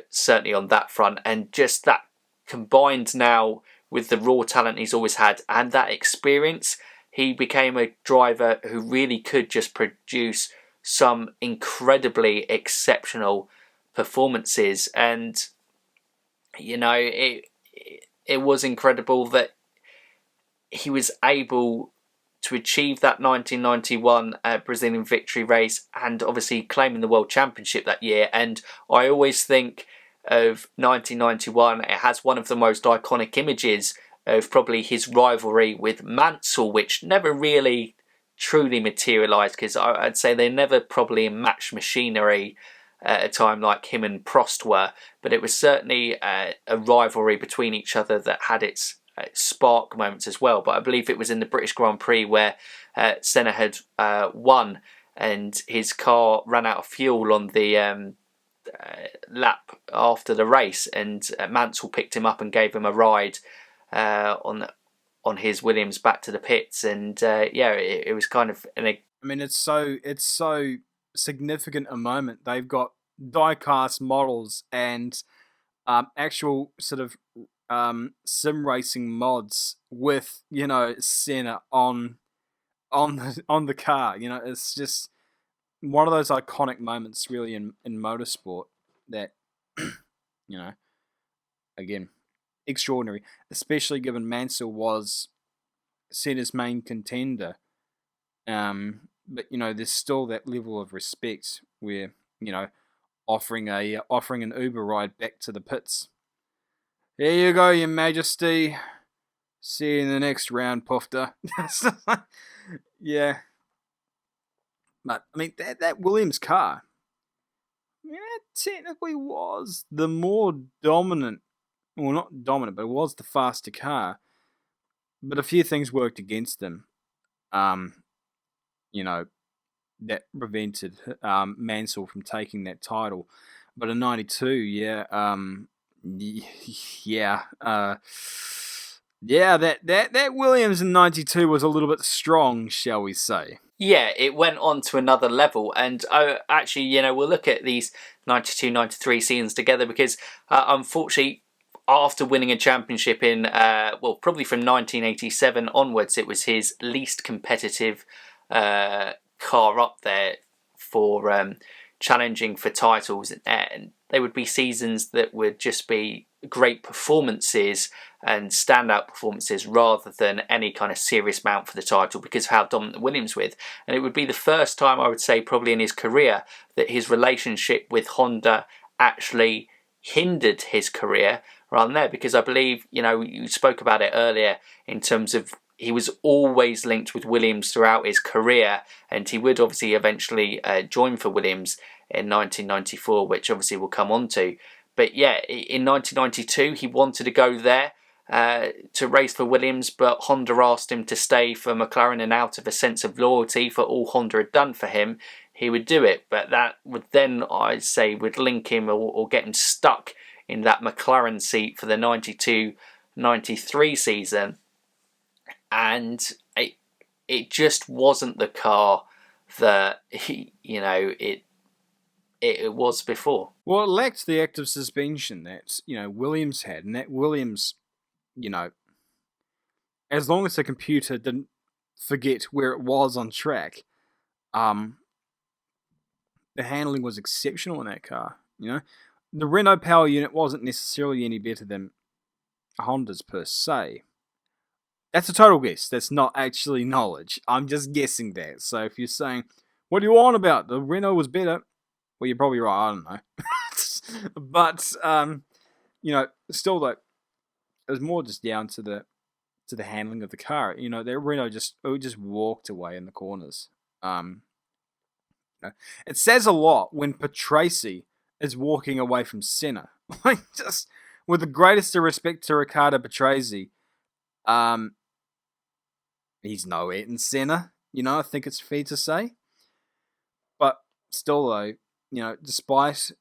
certainly on that front. And just that combined now with the raw talent he's always had and that experience, he became a driver who really could just produce some incredibly exceptional performances. And it was incredible that he was able to achieve that 1991 Brazilian victory race, and obviously claiming the World Championship that year. And I always think of 1991, it has one of the most iconic images of probably his rivalry with Mansell, which never really truly materialised, because I'd say they never probably matched machinery at a time like him and Prost were, but it was certainly a rivalry between each other that had its spark moments as well. But I believe it was in the British Grand Prix where Senna had won and his car ran out of fuel on the lap after the race, and Mansell picked him up and gave him a ride on his Williams back to the pits. And it was kind of it's so significant a moment. They've got die-cast models and actual sort of sim racing mods with Senna on the car. It's just one of those iconic moments really in motorsport that again, extraordinary, especially given Mansell was Senna's main contender. But there's still that level of respect where offering an Uber ride back to the pits. Here you go, Your Majesty. See you in the next round, Pufter. Yeah. But that Williams car, it technically was the more dominant. Well, not dominant, but it was the faster car. But a few things worked against them. That prevented Mansell from taking that title. But in '92, that Williams in '92 was a little bit strong, shall we say? Yeah, it went on to another level. And actually, we'll look at these 92, 93 seasons together, because unfortunately, after winning a championship in, probably from 1987 onwards, it was his least competitive car up there for challenging for titles. And they would be seasons that would just be great performances and standout performances rather than any kind of serious mount for the title, because of how dominant Williams with. And it would be the first time, I would say, probably in his career, that his relationship with Honda actually hindered his career around there. Because I believe, you spoke about it earlier in terms of he was always linked with Williams throughout his career, and he would obviously eventually join for Williams in 1994, which obviously we'll come on to. But yeah, in 1992, he wanted to go there to race for Williams, but Honda asked him to stay for McLaren, and out of a sense of loyalty for all Honda had done for him, he would do it. But that would then, I'd say, would link him or get him stuck in that McLaren seat for the 92-93 season. And it just wasn't the car that it was before. Well, it lacked the active suspension that Williams had, and that Williams, as long as the computer didn't forget where it was on track, the handling was exceptional in that car. The Renault power unit wasn't necessarily any better than Honda's per se. That's a total guess. That's not actually knowledge. I'm just guessing that. So if you're saying, what do you want about? The Renault was better. Well, you're probably right. I don't know. But, still though, it was more just down to the handling of the car. The Renault just walked away in the corners. You know? It says a lot when Patrese is walking away from Senna. Like, just with the greatest of respect to Riccardo Patrese, he's no Ayrton Senna. I think it's fair to say. But still, though, despite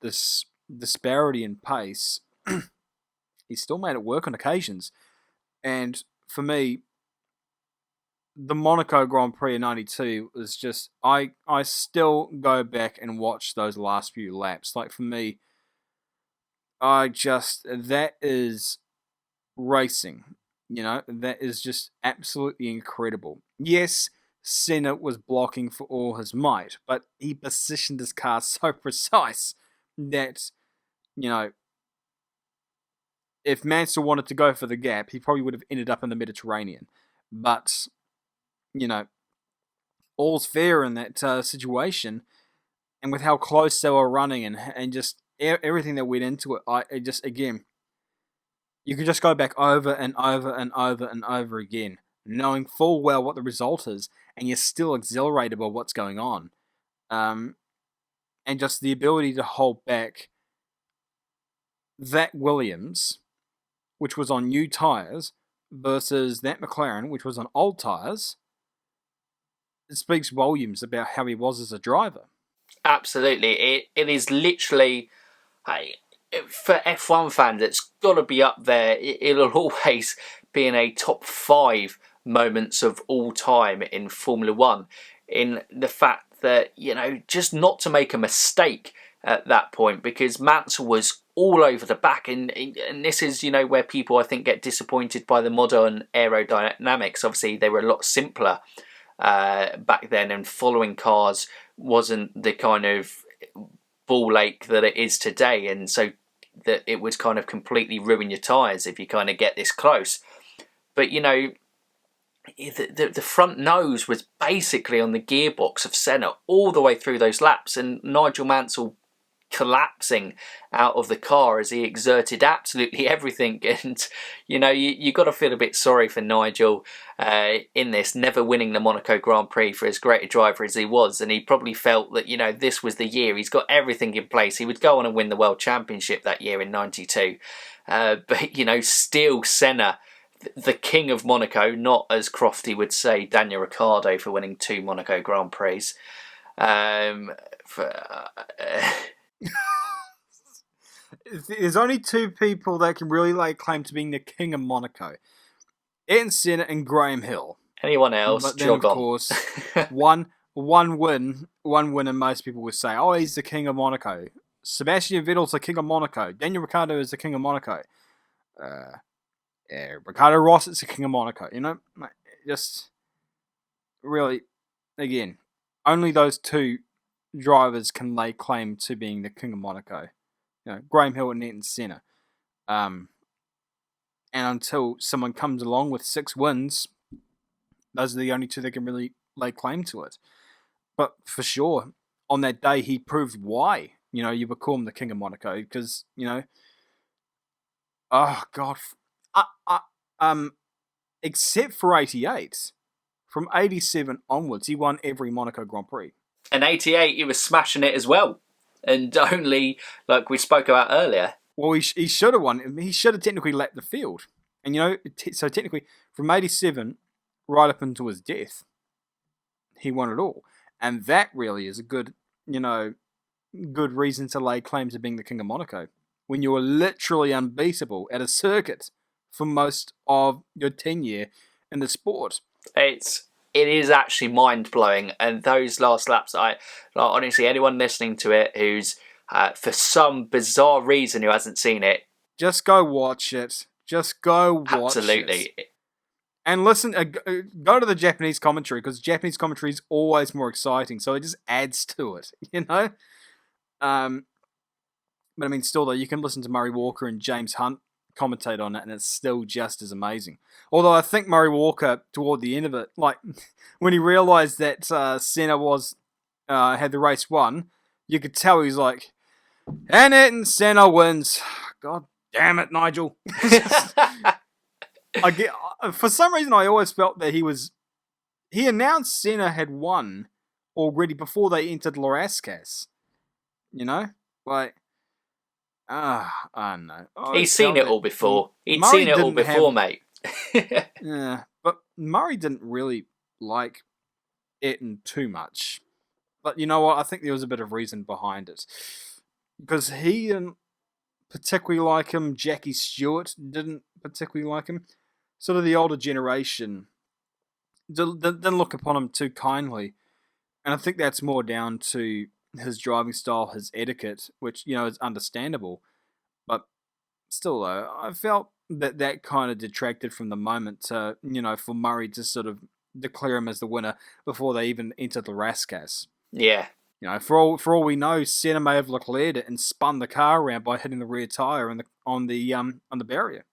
this disparity in pace, he still made it work on occasions. And for me, the Monaco Grand Prix in '92 was just, I still go back and watch those last few laps. Like, for me, that is racing. That is just absolutely incredible. Yes, Senna was blocking for all his might, but he positioned his car so precise that, if Mansell wanted to go for the gap, he probably would have ended up in the Mediterranean. But, all's fair in that situation. And with how close they were running and just everything that went into it, again, you can just go back over and over and over and over again, knowing full well what the result is, and you're still exhilarated by what's going on. And just the ability to hold back that Williams, which was on new tyres, versus that McLaren, which was on old tyres, it speaks volumes about how he was as a driver. Absolutely. It is literally... for F1 fans, it's got to be up there. It'll always be in a top 5 moments of all time in Formula 1. In the fact that, just not to make a mistake at that point, because Mansell was all over the back. And this is, where people, I think, get disappointed by the modern aerodynamics. Obviously, they were a lot simpler back then, and following cars wasn't the kind of ball ache that it is today, and so that it would kind of completely ruin your tyres if you kind of get this close. But the front nose was basically on the gearbox of Senna all the way through those laps, and Nigel Mansell collapsing out of the car as he exerted absolutely everything. And you got to feel a bit sorry for Nigel in this, never winning the Monaco Grand Prix for as great a driver as he was, and he probably felt that this was the year. He's got everything in place. He would go on and win the World Championship that year in '92, but still Senna, the king of Monaco, not, as Crofty would say, Daniel Ricciardo for winning 2 Monaco Grand Prix. There's only 2 people that can really lay claim to being the king of Monaco: Ayrton Senna and Graham Hill. Anyone else? But then, of course, one win, and most people would say, "Oh, he's the king of Monaco." Sebastian Vettel's the king of Monaco. Daniel Ricciardo is the king of Monaco. Ricardo Ross is the king of Monaco. Just really, again, only those 2 drivers can lay claim to being the king of Monaco. Graham Hill and Ayrton Senna. And until someone comes along with 6 wins, those are the only 2 that can really lay claim to it. But for sure, on that day, he proved why, you would call him the king of Monaco. Because, oh, God. Except for '88, from '87 onwards, he won every Monaco Grand Prix. And '88, he was smashing it as well. And only, like we spoke about earlier. Well, he should have won. He should have technically lapped the field. And, so technically, from '87 right up until his death, he won it all. And that really is a good reason to lay claim to being the king of Monaco, when you were literally unbeatable at a circuit for most of your tenure in the sport. It is actually mind-blowing, and those last laps, honestly, anyone listening to it who's for some bizarre reason who hasn't seen it, just go watch it. Just go watch absolutely. it. And listen, go to the Japanese commentary, because Japanese commentary is always more exciting, so it just adds to it, But I mean, still though, you can listen to Murray Walker and James Hunt commentate on it, and it's still just as amazing. Although I think Murray Walker, toward the end of it, like when he realised that Senna had the race won, you could tell he's like, and Ayrton Senna wins. God damn it, Nigel. For some reason, I always felt that he announced Senna had won already before they entered Larascas. You know? Like, I don't know. I He's seen felt it that all before. He'd Murray seen it all didn't have... before, mate. Yeah, but Murray didn't really like Ayrton too much. But you know what? I think there was a bit of reason behind it. Because he didn't particularly like him. Jackie Stewart didn't particularly like him. Sort of the older generation didn't look upon him too kindly. And I think that's more down to his driving style, his etiquette, which, is understandable. But still, though, I felt that kind of detracted from the moment to, for Murray to sort of declare him as the winner before they even entered the Rascas. Yeah. For all we know, Senna may have declared it and spun the car around by hitting the rear tire on the barrier.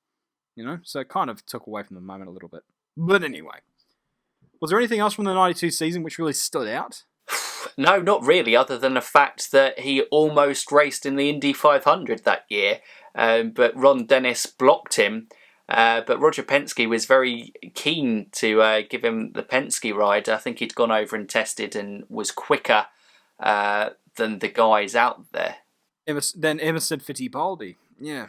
So it kind of took away from the moment a little bit. But anyway, was there anything else from the '92 season which really stood out? No, not really, other than the fact that he almost raced in the Indy 500 that year, but Ron Dennis blocked him. But Roger Penske was very keen to give him the Penske ride. I think he'd gone over and tested and was quicker than the guys out there. Then Emerson Fittipaldi, yeah.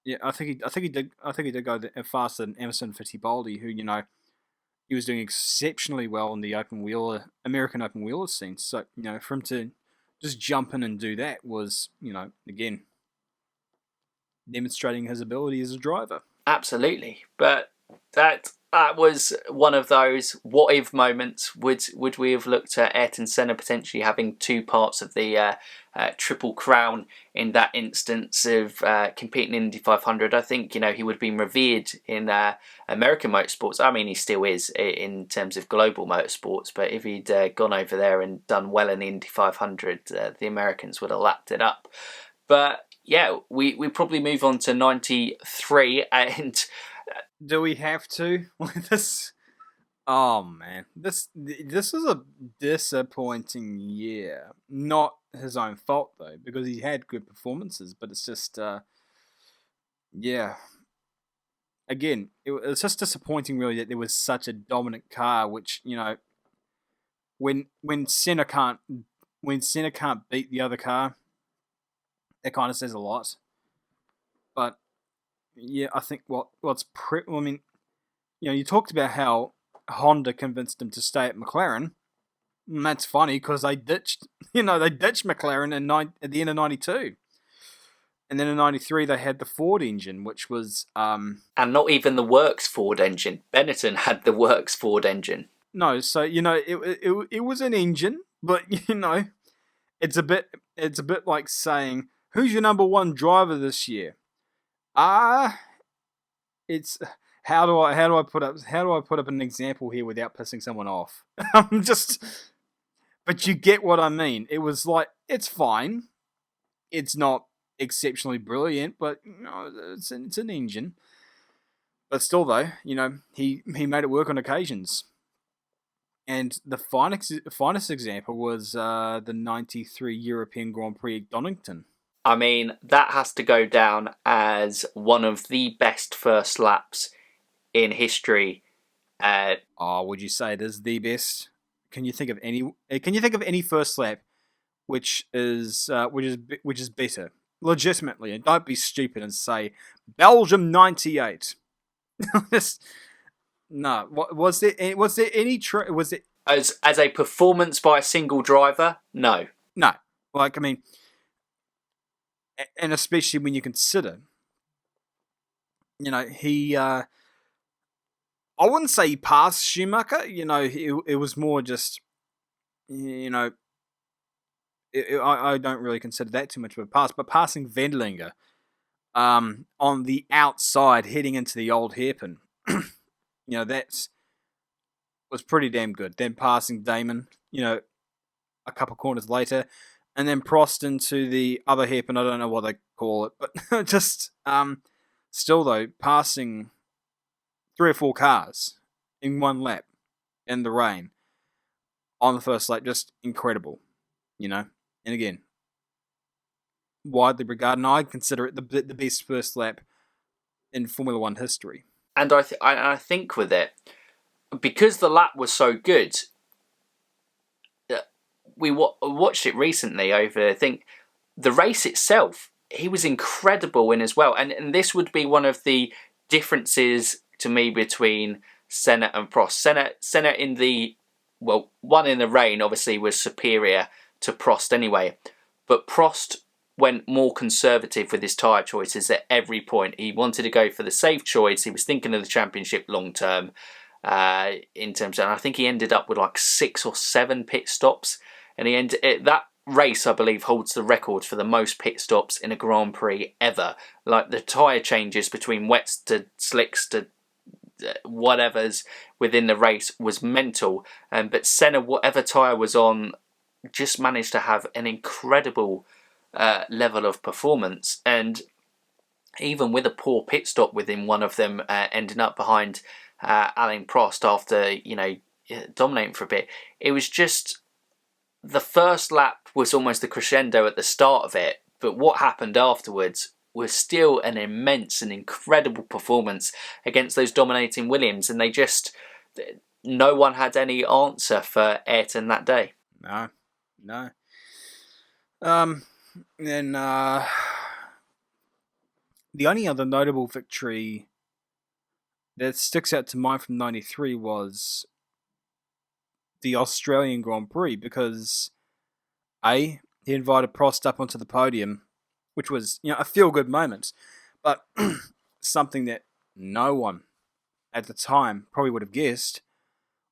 Yeah, I think he did go faster than Emerson Fittipaldi, who he was doing exceptionally well in the American open wheeler scene. So for him to just jump in and do that was again demonstrating his ability as a driver. Absolutely, but that was one of those what if moments. Would we have looked at Ayrton Senna potentially having two parts of the Triple Crown in that instance of competing in Indy 500? I think he would have been revered in American motorsports. I mean, he still is in terms of global motorsports, but if he'd gone over there and done well in the Indy 500, the Americans would have lapped it up. But yeah, we probably move on to 93 and... Do we have to? This... Oh, man. This is a disappointing year. Not his own fault, though, because he had good performances, but it's just... yeah. Again, it's just disappointing, really, that there was such a dominant car, which, when Senna can't beat the other car, that kind of says a lot. But yeah, I think you talked about how Honda convinced him to stay at McLaren. And that's funny because they ditched McLaren at the end of '92, and then in '93 they had the Ford engine, which was and not even the Works Ford engine. Benetton had the Works Ford engine. No, so it was an engine, but it's a bit like saying, who's your number one driver this year? It's how do I put up an example here without pissing someone off? But you get what I mean. It was like, it's fine. It's not exceptionally brilliant, but it's an engine. But still, though, he made it work on occasions. And the finest example was the '93 European Grand Prix at Donnington. I mean, that has to go down as one of the best first laps in history. Would you say it is the best? Can you think of any first lap which is better? Legitimately, and don't be stupid and say Belgium '98. No, was there any was it as a performance by a single driver? No. Like, I mean, and especially when you consider, he, I wouldn't say he passed Schumacher. It was more just, I don't really consider that too much of a pass, but passing Wendlinger, on the outside heading into the old hairpin, that was pretty damn good. Then passing Damon, a couple corners later, and then Prost into the other hairpin. I don't know what they call it, but just still though, passing 3 or 4 cars in one lap in the rain on the first lap, just incredible, And again, widely regarded, and I consider it the best first lap in Formula One history. And I think with it, because the lap was so good, we watched it recently over, I think, the race itself. He was incredible in as well. And this would be one of the differences to me between Senna and Prost. Senna in the, well, one in the rain obviously was superior to Prost anyway. But Prost went more conservative with his tyre choices at every point. He wanted to go for the safe choice. He was thinking of the championship long term. In terms of, and I think he ended up with like 6 or 7 pit stops. And that race, I believe, holds the record for the most pit stops in a Grand Prix ever. Like the tyre changes between wets to slicks to whatever's within the race was mental. But Senna, whatever tyre was on, just managed to have an incredible level of performance. And even with a poor pit stop within one of them, ending up behind Alain Prost after, dominating for a bit, it was just, the first lap was almost the crescendo at the start of it, but what happened afterwards was still an immense and incredible performance against those dominating Williams, and no one had any answer for Ayrton that day. No. Then the only other notable victory that sticks out to mind from '93 was the Australian Grand Prix, because he invited Prost up onto the podium, which was a feel-good moment, but something that no one at the time probably would have guessed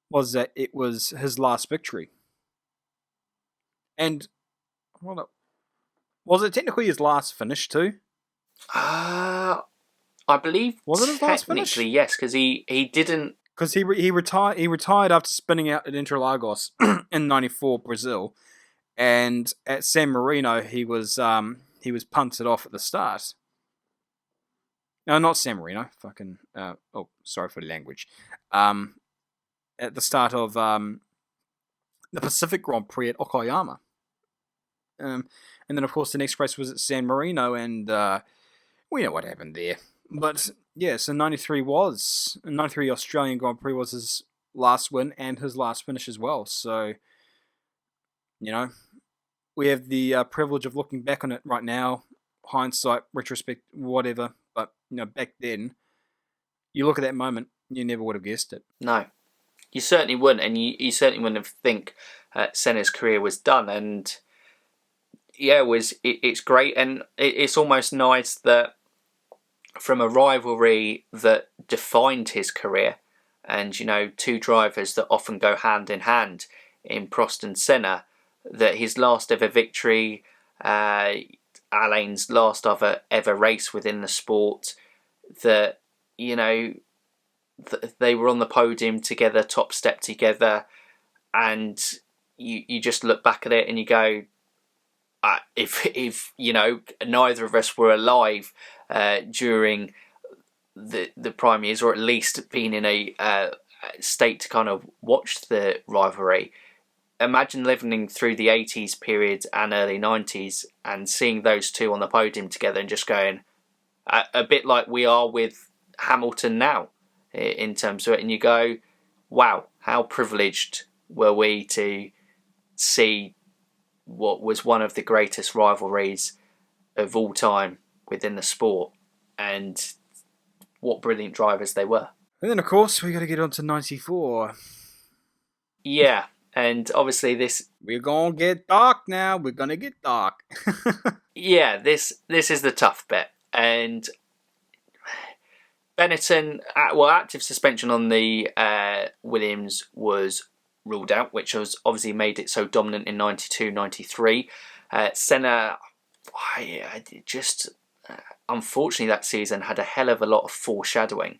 was that it was his last victory. And was it technically his last finish too? I believe was it his last finish? Technically, yes, because he didn't. Because he retired after spinning out at Interlagos in '94 Brazil, and at San Marino he was punted off at the start. No, not San Marino. Sorry for the language. At the start of the Pacific Grand Prix at Okayama. And then, of course, the next race was at San Marino, and we know what happened there. But, yeah, so '93 Australian Grand Prix was his last win and his last finish as well. So, we have the privilege of looking back on it right now, hindsight, retrospect, whatever. But, back then, you look at that moment, you never would have guessed it. No, you certainly wouldn't, and you certainly wouldn't have think Senna's career was done. And yeah, it's great, and it's almost nice that from a rivalry that defined his career, and two drivers that often go hand in hand in Prost and Senna, that his last ever victory, Alain's last ever race within the sport, that they were on the podium together, top step together, and you just look back at it and you go, if neither of us were alive during the prime years, or at least being in a state to kind of watch the rivalry, imagine living through the 80s period and early 90s and seeing those two on the podium together and just going, a bit like we are with Hamilton now in terms of it, and you go, wow, how privileged were we to see what was one of the greatest rivalries of all time within the sport, and what brilliant drivers they were. And then, of course, we got to get on to '94. Yeah, and obviously we're gonna get dark now. We're gonna get dark. Yeah, this is the tough bit, and Benetton, active suspension on the Williams was ruled out, which has obviously made it so dominant in '92, '93. Senna, unfortunately that season had a hell of a lot of foreshadowing.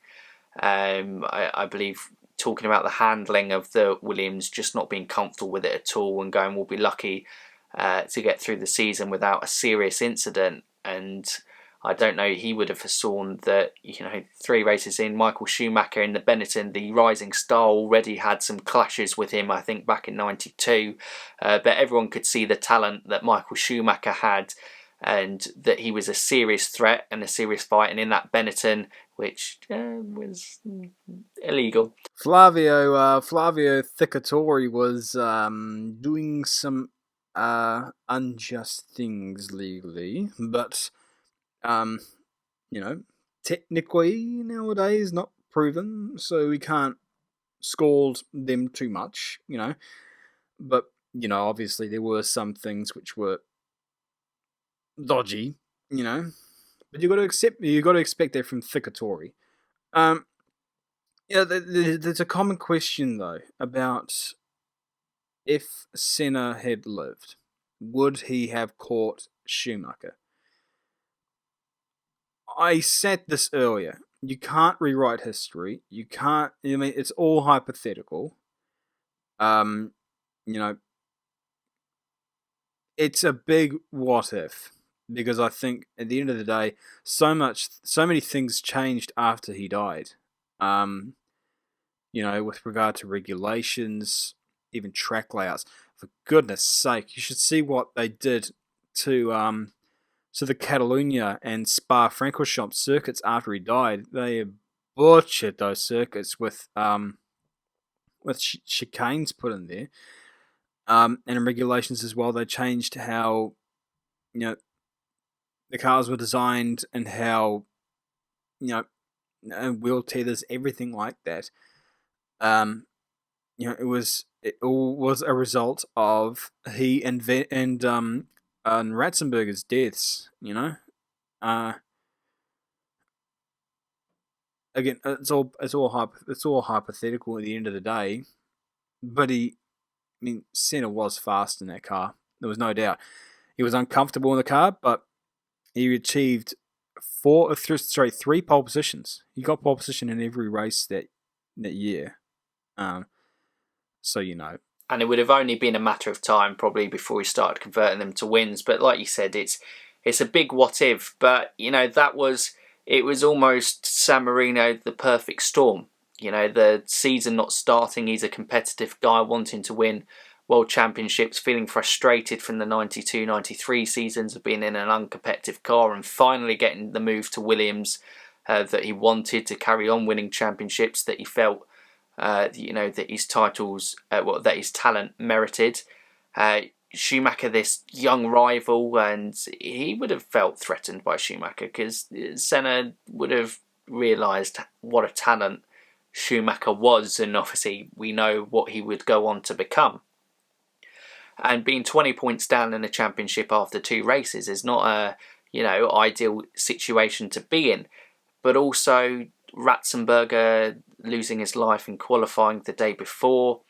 I believe talking about the handling of the Williams, just not being comfortable with it at all, and going, we'll be lucky to get through the season without a serious incident. And I don't know, he would have foreseen that, 3 races in, Michael Schumacher in the Benetton, the rising star, already had some clashes with him, I think, back in '92. But everyone could see the talent that Michael Schumacher had, and that he was a serious threat and a serious fight. And in that Benetton, which was illegal. Flavio Thicatori was doing some unjust things legally, but technically nowadays not proven, so we can't scold them too much, But obviously there were some things which were dodgy, But you got to expect that from Thicatori. There's a common question though about if Senna had lived, would he have caught Schumacher? I said this earlier. You can't rewrite history. You can't. I mean, it's all hypothetical. Um, you know, it's a big what if because I think at the end of the day, so many things changed after he died. With regard to regulations, even track layouts. For goodness sake, you should see what they did to the Catalunya and Spa-Francorchamps circuits after he died. They butchered those circuits with chicanes put in there, and in regulations as well. They changed how the cars were designed and how wheel tethers, everything like that. It all was a result of he and Ratzenberger's deaths. Again, it's all hypothetical at the end of the day. But Senna was fast in that car. There was no doubt. He was uncomfortable in the car, but he achieved three pole positions. He got pole position in every race that year. So And it would have only been a matter of time probably before we started converting them to wins. But like you said, it's a big what if. But it was almost San Marino the perfect storm. The season not starting, he's a competitive guy wanting to win World Championships, feeling frustrated from the 92-93 seasons of being in an uncompetitive car and finally getting the move to Williams that he wanted to carry on winning championships, that he felt that his titles, that his talent merited. Schumacher, this young rival, and he would have felt threatened by Schumacher because Senna would have realised what a talent Schumacher was, and obviously we know what he would go on to become. And being 20 points down in the championship after two races is not a ideal situation to be in. But also Ratzenberger losing his life in qualifying the day before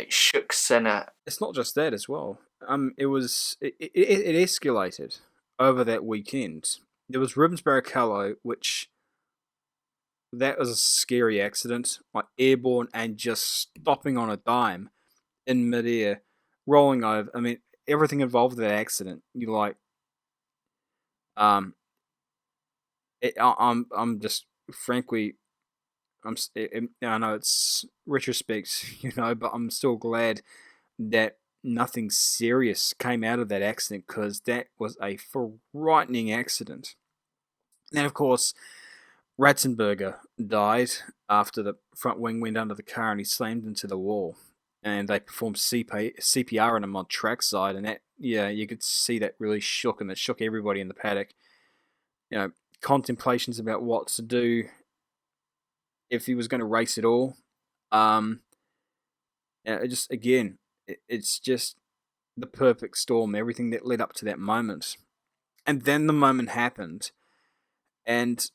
shook Senna. It's not just that as well. It escalated over that weekend. There was Rubens Barrichello, which that was a scary accident, like airborne and just stopping on a dime in midair, rolling over. I mean, everything involved in that accident. You like, I'm just frankly, I know it's retrospect, but I'm still glad that nothing serious came out of that accident because that was a frightening accident. And of course, Ratzenberger died after the front wing went under the car and he slammed into the wall. And they performed CPR on him on trackside, and that, you could see that really shook him. It shook everybody in the paddock. Contemplations about what to do if he was going to race at all. It's just the perfect storm, everything that led up to that moment. And then the moment happened, and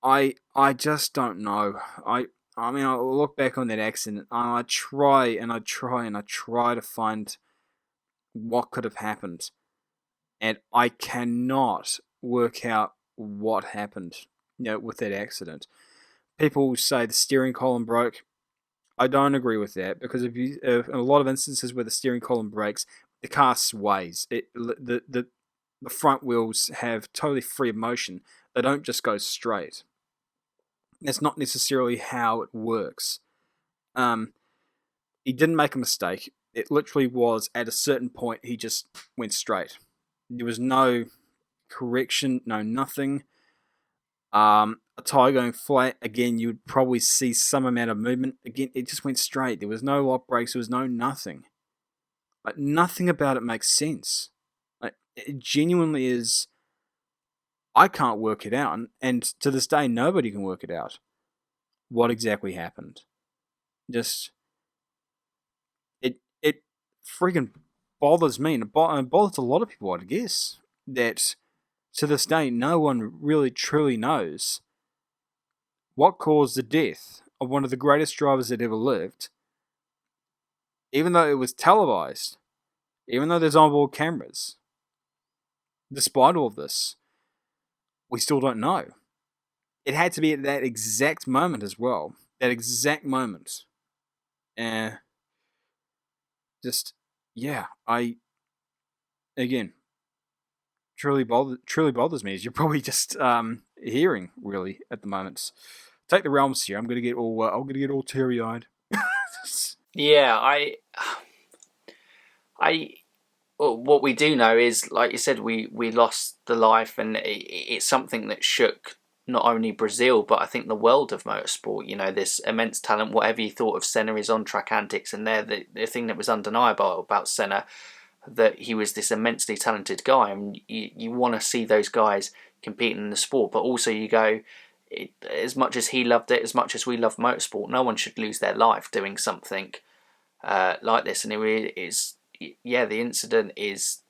I just don't know. I look back on that accident, and I try to find what could have happened, and I cannot work out what happened, with that accident. People say the steering column broke. I don't agree with that because if in a lot of instances where the steering column breaks, the car sways. The front wheels have totally free of motion. They don't just go straight. That's not necessarily how it works. He didn't make a mistake. It literally was at a certain point he just went straight. There was no correction, no nothing. A tyre going flat, again, you would probably see some amount of movement. Again, it just went straight. There was no lock brakes. There was no nothing. Like, nothing about it makes sense. Like, it genuinely is... I can't work it out. And to this day, nobody can work it out. What exactly happened. Just... It freaking bothers me. And it bothers a lot of people, I guess. That, to this day, no one really truly knows what caused the death of one of the greatest drivers that ever lived, even though it was televised, even though there's onboard cameras. Despite all of this, we still don't know. It had to be at that exact moment as well. That exact moment. Just, yeah, again, truly bothers me, as you're probably just hearing, really, at the moment. Take the realms here. I'm gonna get all teary eyed. Yeah, well, what we do know is, like you said, we lost the life, and it's something that shook not only Brazil, but I think the world of motorsport. You know, this immense talent. Whatever you thought of Senna, his on-track antics, and the thing that was undeniable about Senna, that he was this immensely talented guy, and you want to see those guys competing in the sport, but also you go, as much as he loved it, as much as we love motorsport, no one should lose their life doing something like this. And it is, yeah, the incident is,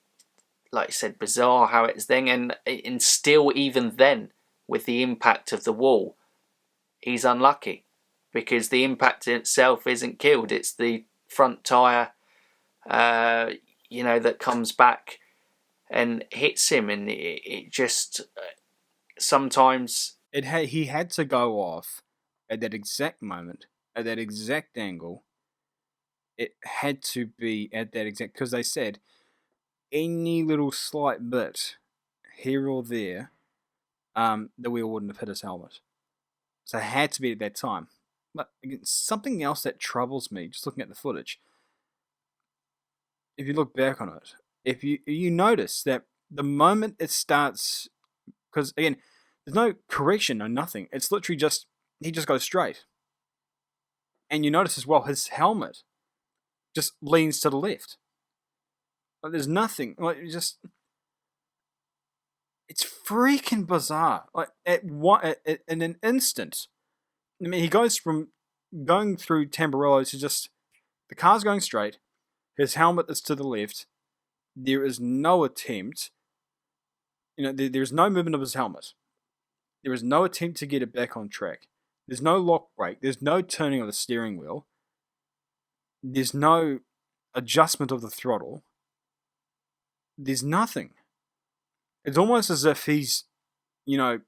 like you said, bizarre how it's then, and still even then, with the impact of the wall, he's unlucky, because the impact in itself isn't killed. It's the front tyre, that comes back and hits him, and it just sometimes... He had to go off at that exact moment, at that exact angle. It had to be at that exact... Because they said any little slight bit here or there, the wheel wouldn't have hit his helmet. So it had to be at that time. But again, something else that troubles me, just looking at the footage, if you look back on it, if you notice that the moment it starts... Because, again, there's no correction, no nothing. It's literally just, he just goes straight. And you notice as well, his helmet just leans to the left. Like, there's nothing. Like, it's freaking bizarre. Like, in an instant. I mean, he goes from going through Tamburello to just, the car's going straight, his helmet is to the left, there is no attempt, there's no movement of his helmet. There is no attempt to get it back on track. There's no lock brake. There's no turning of the steering wheel. There's no adjustment of the throttle. There's nothing. It's almost as if he's, I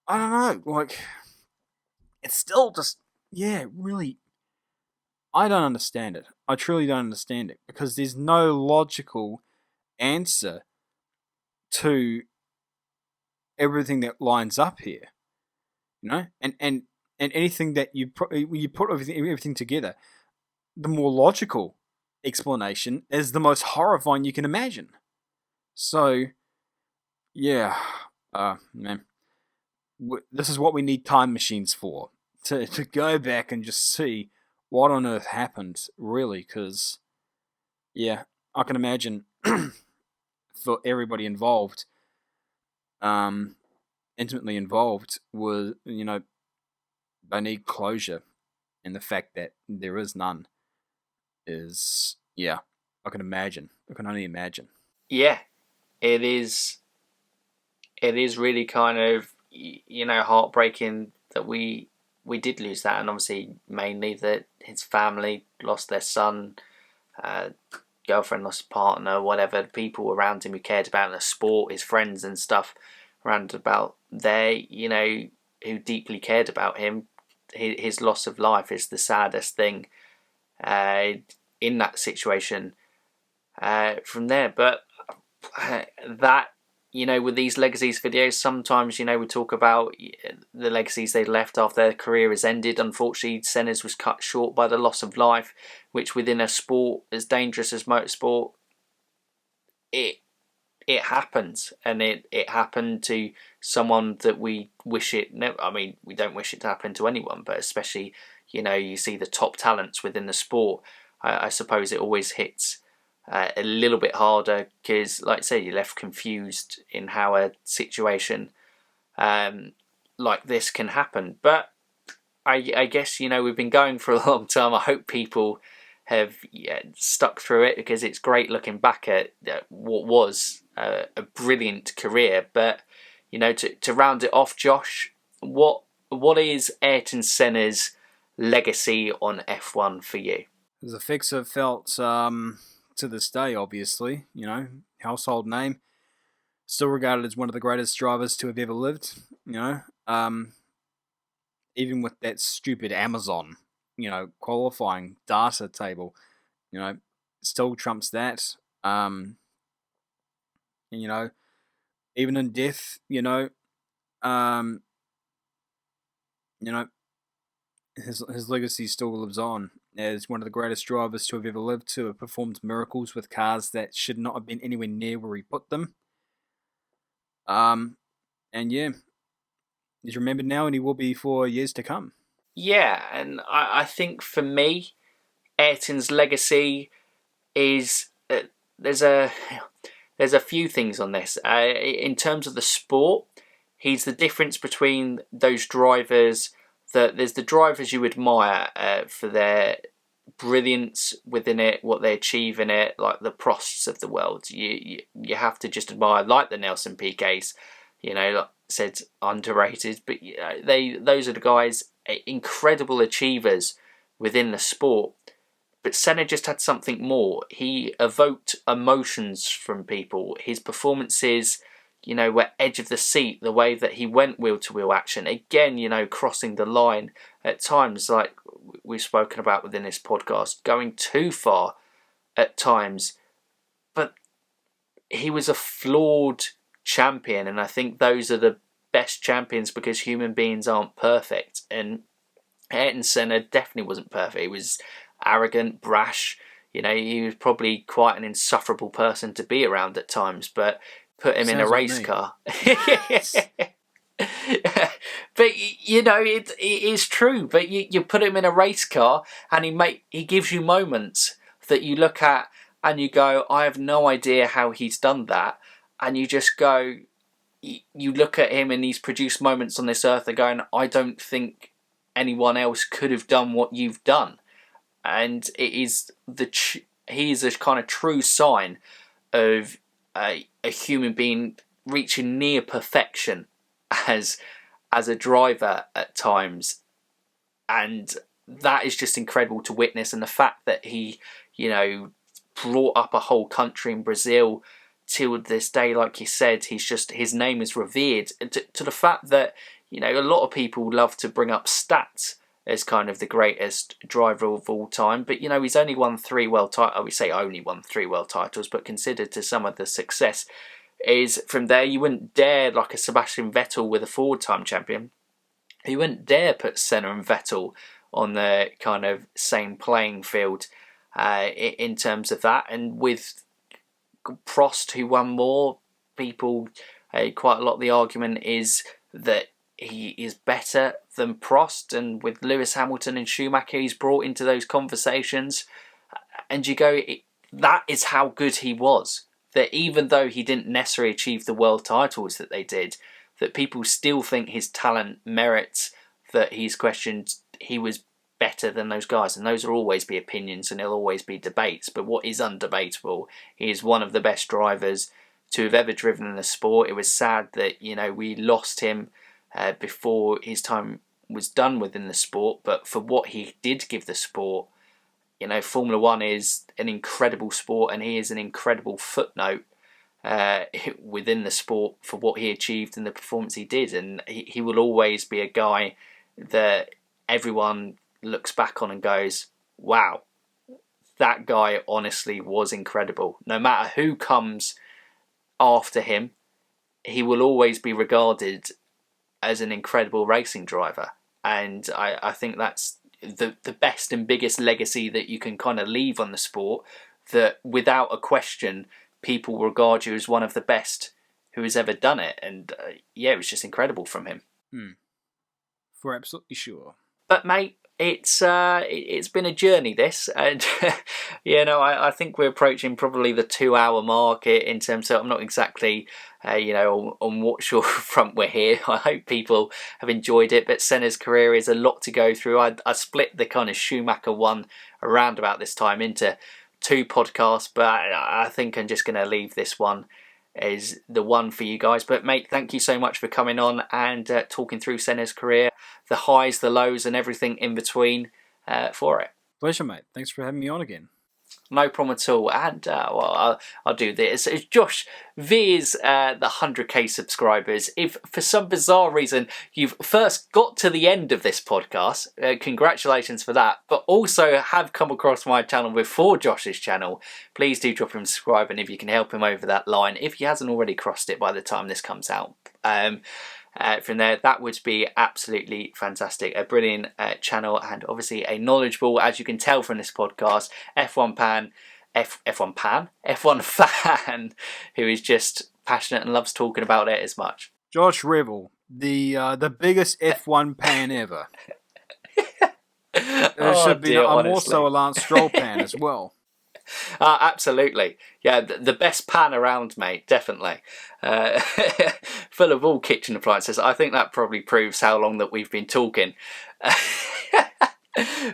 don't know, like, it's still just, really, I don't understand it. I truly don't understand it, because there's no logical answer to everything that lines up here, and anything that you put everything together, the more logical explanation is the most horrifying you can imagine. So, yeah, man, this is what we need time machines for, to go back and just see what on earth happened, really, because, yeah, I can imagine for everybody involved, intimately involved, was, they need closure, and the fact that there is none is, I can only imagine. Yeah, it is really kind of, heartbreaking that we did lose that, and obviously mainly that his family lost their son, girlfriend lost a partner, whatever, people around him who cared about the sport, his friends and stuff around about there, who deeply cared about him. His loss of life is the saddest thing in that situation from there. But that, with these Legacies videos, sometimes, we talk about the legacies they left after their career has ended. Unfortunately, Senna's was cut short by the loss of life, which within a sport as dangerous as motorsport, it it happens, and it happened to someone that we wish it never. I mean, we don't wish it to happen to anyone, but especially, you see the top talents within the sport. I suppose it always hits a little bit harder because, like I say, you're left confused in how a situation like this can happen. But I guess, we've been going for a long time. I hope people have stuck through it, because it's great looking back at what was a brilliant career. But, to round it off, Josh, what is Ayrton Senna's legacy on F1 for you? His effects are felt to this day, obviously. Household name. Still regarded as one of the greatest drivers to have ever lived. Even with that stupid Amazon, qualifying data table, still trumps that. And, even in death, his legacy still lives on as one of the greatest drivers to have ever lived, to have performed miracles with cars that should not have been anywhere near where he put them. And yeah, he's remembered now, and he will be for years to come. Yeah, and I think for me, Ayrton's legacy is there's a few things on this. In terms of the sport, he's the difference between those drivers. There's the drivers you admire for their brilliance within it, what they achieve in it, like the Prosts of the world. You have to just admire, like the Nelson Piquets. Like I said, underrated, but those are the guys, incredible achievers within the sport. But Senna just had something more. He evoked emotions from people. His performances, were edge of the seat. The way that he went wheel-to-wheel action, again, crossing the line at times, like we've spoken about within this podcast, going too far at times. But he was a flawed champion, and I think those are the best champions, because human beings aren't perfect. And Ayrton Senna definitely wasn't perfect. He was arrogant, brash. He was probably quite an insufferable person to be around at times, but put him in a race car. But it is true. But you put him in a race car, and he gives you moments that you look at and you go, I have no idea how he's done that. And you just go, you look at him, and he's produced moments on this earth and going, I don't think anyone else could have done what you've done. And it is he is a kind of true sign of a human being reaching near perfection as a driver at times. And that is just incredible to witness. And the fact that he, brought up a whole country in Brazil till this day, like you said, his name is revered, to the fact that, a lot of people love to bring up stats as kind of the greatest driver of all time. But, he's only won 3 world titles. We say only won 3 world titles, but considered to some of the success is from there. You wouldn't dare, like a Sebastian Vettel with a 4-time champion, you wouldn't dare put Senna and Vettel on the kind of same playing field in terms of that. And with Prost, who won more, people, quite a lot of the argument is that he is better than Prost. And with Lewis Hamilton and Schumacher, he's brought into those conversations. And you go, that is how good he was. That even though he didn't necessarily achieve the world titles that they did, that people still think his talent merits that he's questioned. He was better than those guys, and those will always be opinions, and there'll always be debates. But what is undebatable, he is one of the best drivers to have ever driven in the sport. It was sad that we lost him before his time was done within the sport, but for what he did give the sport, Formula One is an incredible sport, and he is an incredible footnote within the sport for what he achieved and the performance he did. And he will always be a guy that everyone looks back on and goes, wow, that guy honestly was incredible. No matter who comes after him, he will always be regarded as an incredible racing driver. And I think that's the best and biggest legacy that you can kind of leave on the sport, that without a question, people regard you as one of the best who has ever done it. And yeah, it was just incredible from him. For absolutely sure. But mate, it's been a journey, this, and I think we're approaching probably the 2-hour mark in terms of, I'm not exactly on what shore front we're here. I hope people have enjoyed it, but Senna's career is a lot to go through. I split the kind of Schumacher one around about this time into 2 podcasts, but I think I'm just going to leave this one as the one for you guys. But mate, thank you so much for coming on and talking through Senna's career, the highs, the lows, and everything in between for it. Pleasure, mate. Thanks for having me on again. No problem at all. And I'll do this. As Josh veers the 100k subscribers, if for some bizarre reason you've first got to the end of this podcast, congratulations for that, but also have come across my channel before Josh's channel, please do drop him a subscribe, and if you can help him over that line, if he hasn't already crossed it by the time this comes out. From there, that would be absolutely fantastic. A brilliant channel, and obviously a knowledgeable, as you can tell from this podcast, F1 fan who is just passionate and loves talking about it as much. Josh Revell, the biggest F1 pan ever. I'm also a Lance Stroll fan as well. Absolutely. Yeah, the best pan around, mate, definitely. Full of all kitchen appliances. I think that probably proves how long that we've been talking.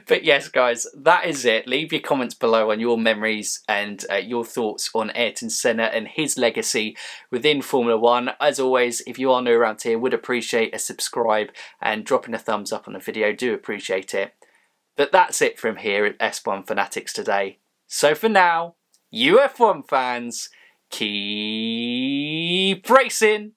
But yes, guys, that is it. Leave your comments below on your memories and your thoughts on Ayrton Senna and his legacy within Formula 1. As always, if you are new around here, would appreciate a subscribe and dropping a thumbs up on the video. Do appreciate it. But that's it from here at S1 Fanatics today. So for now, you F1 fans, keep racing!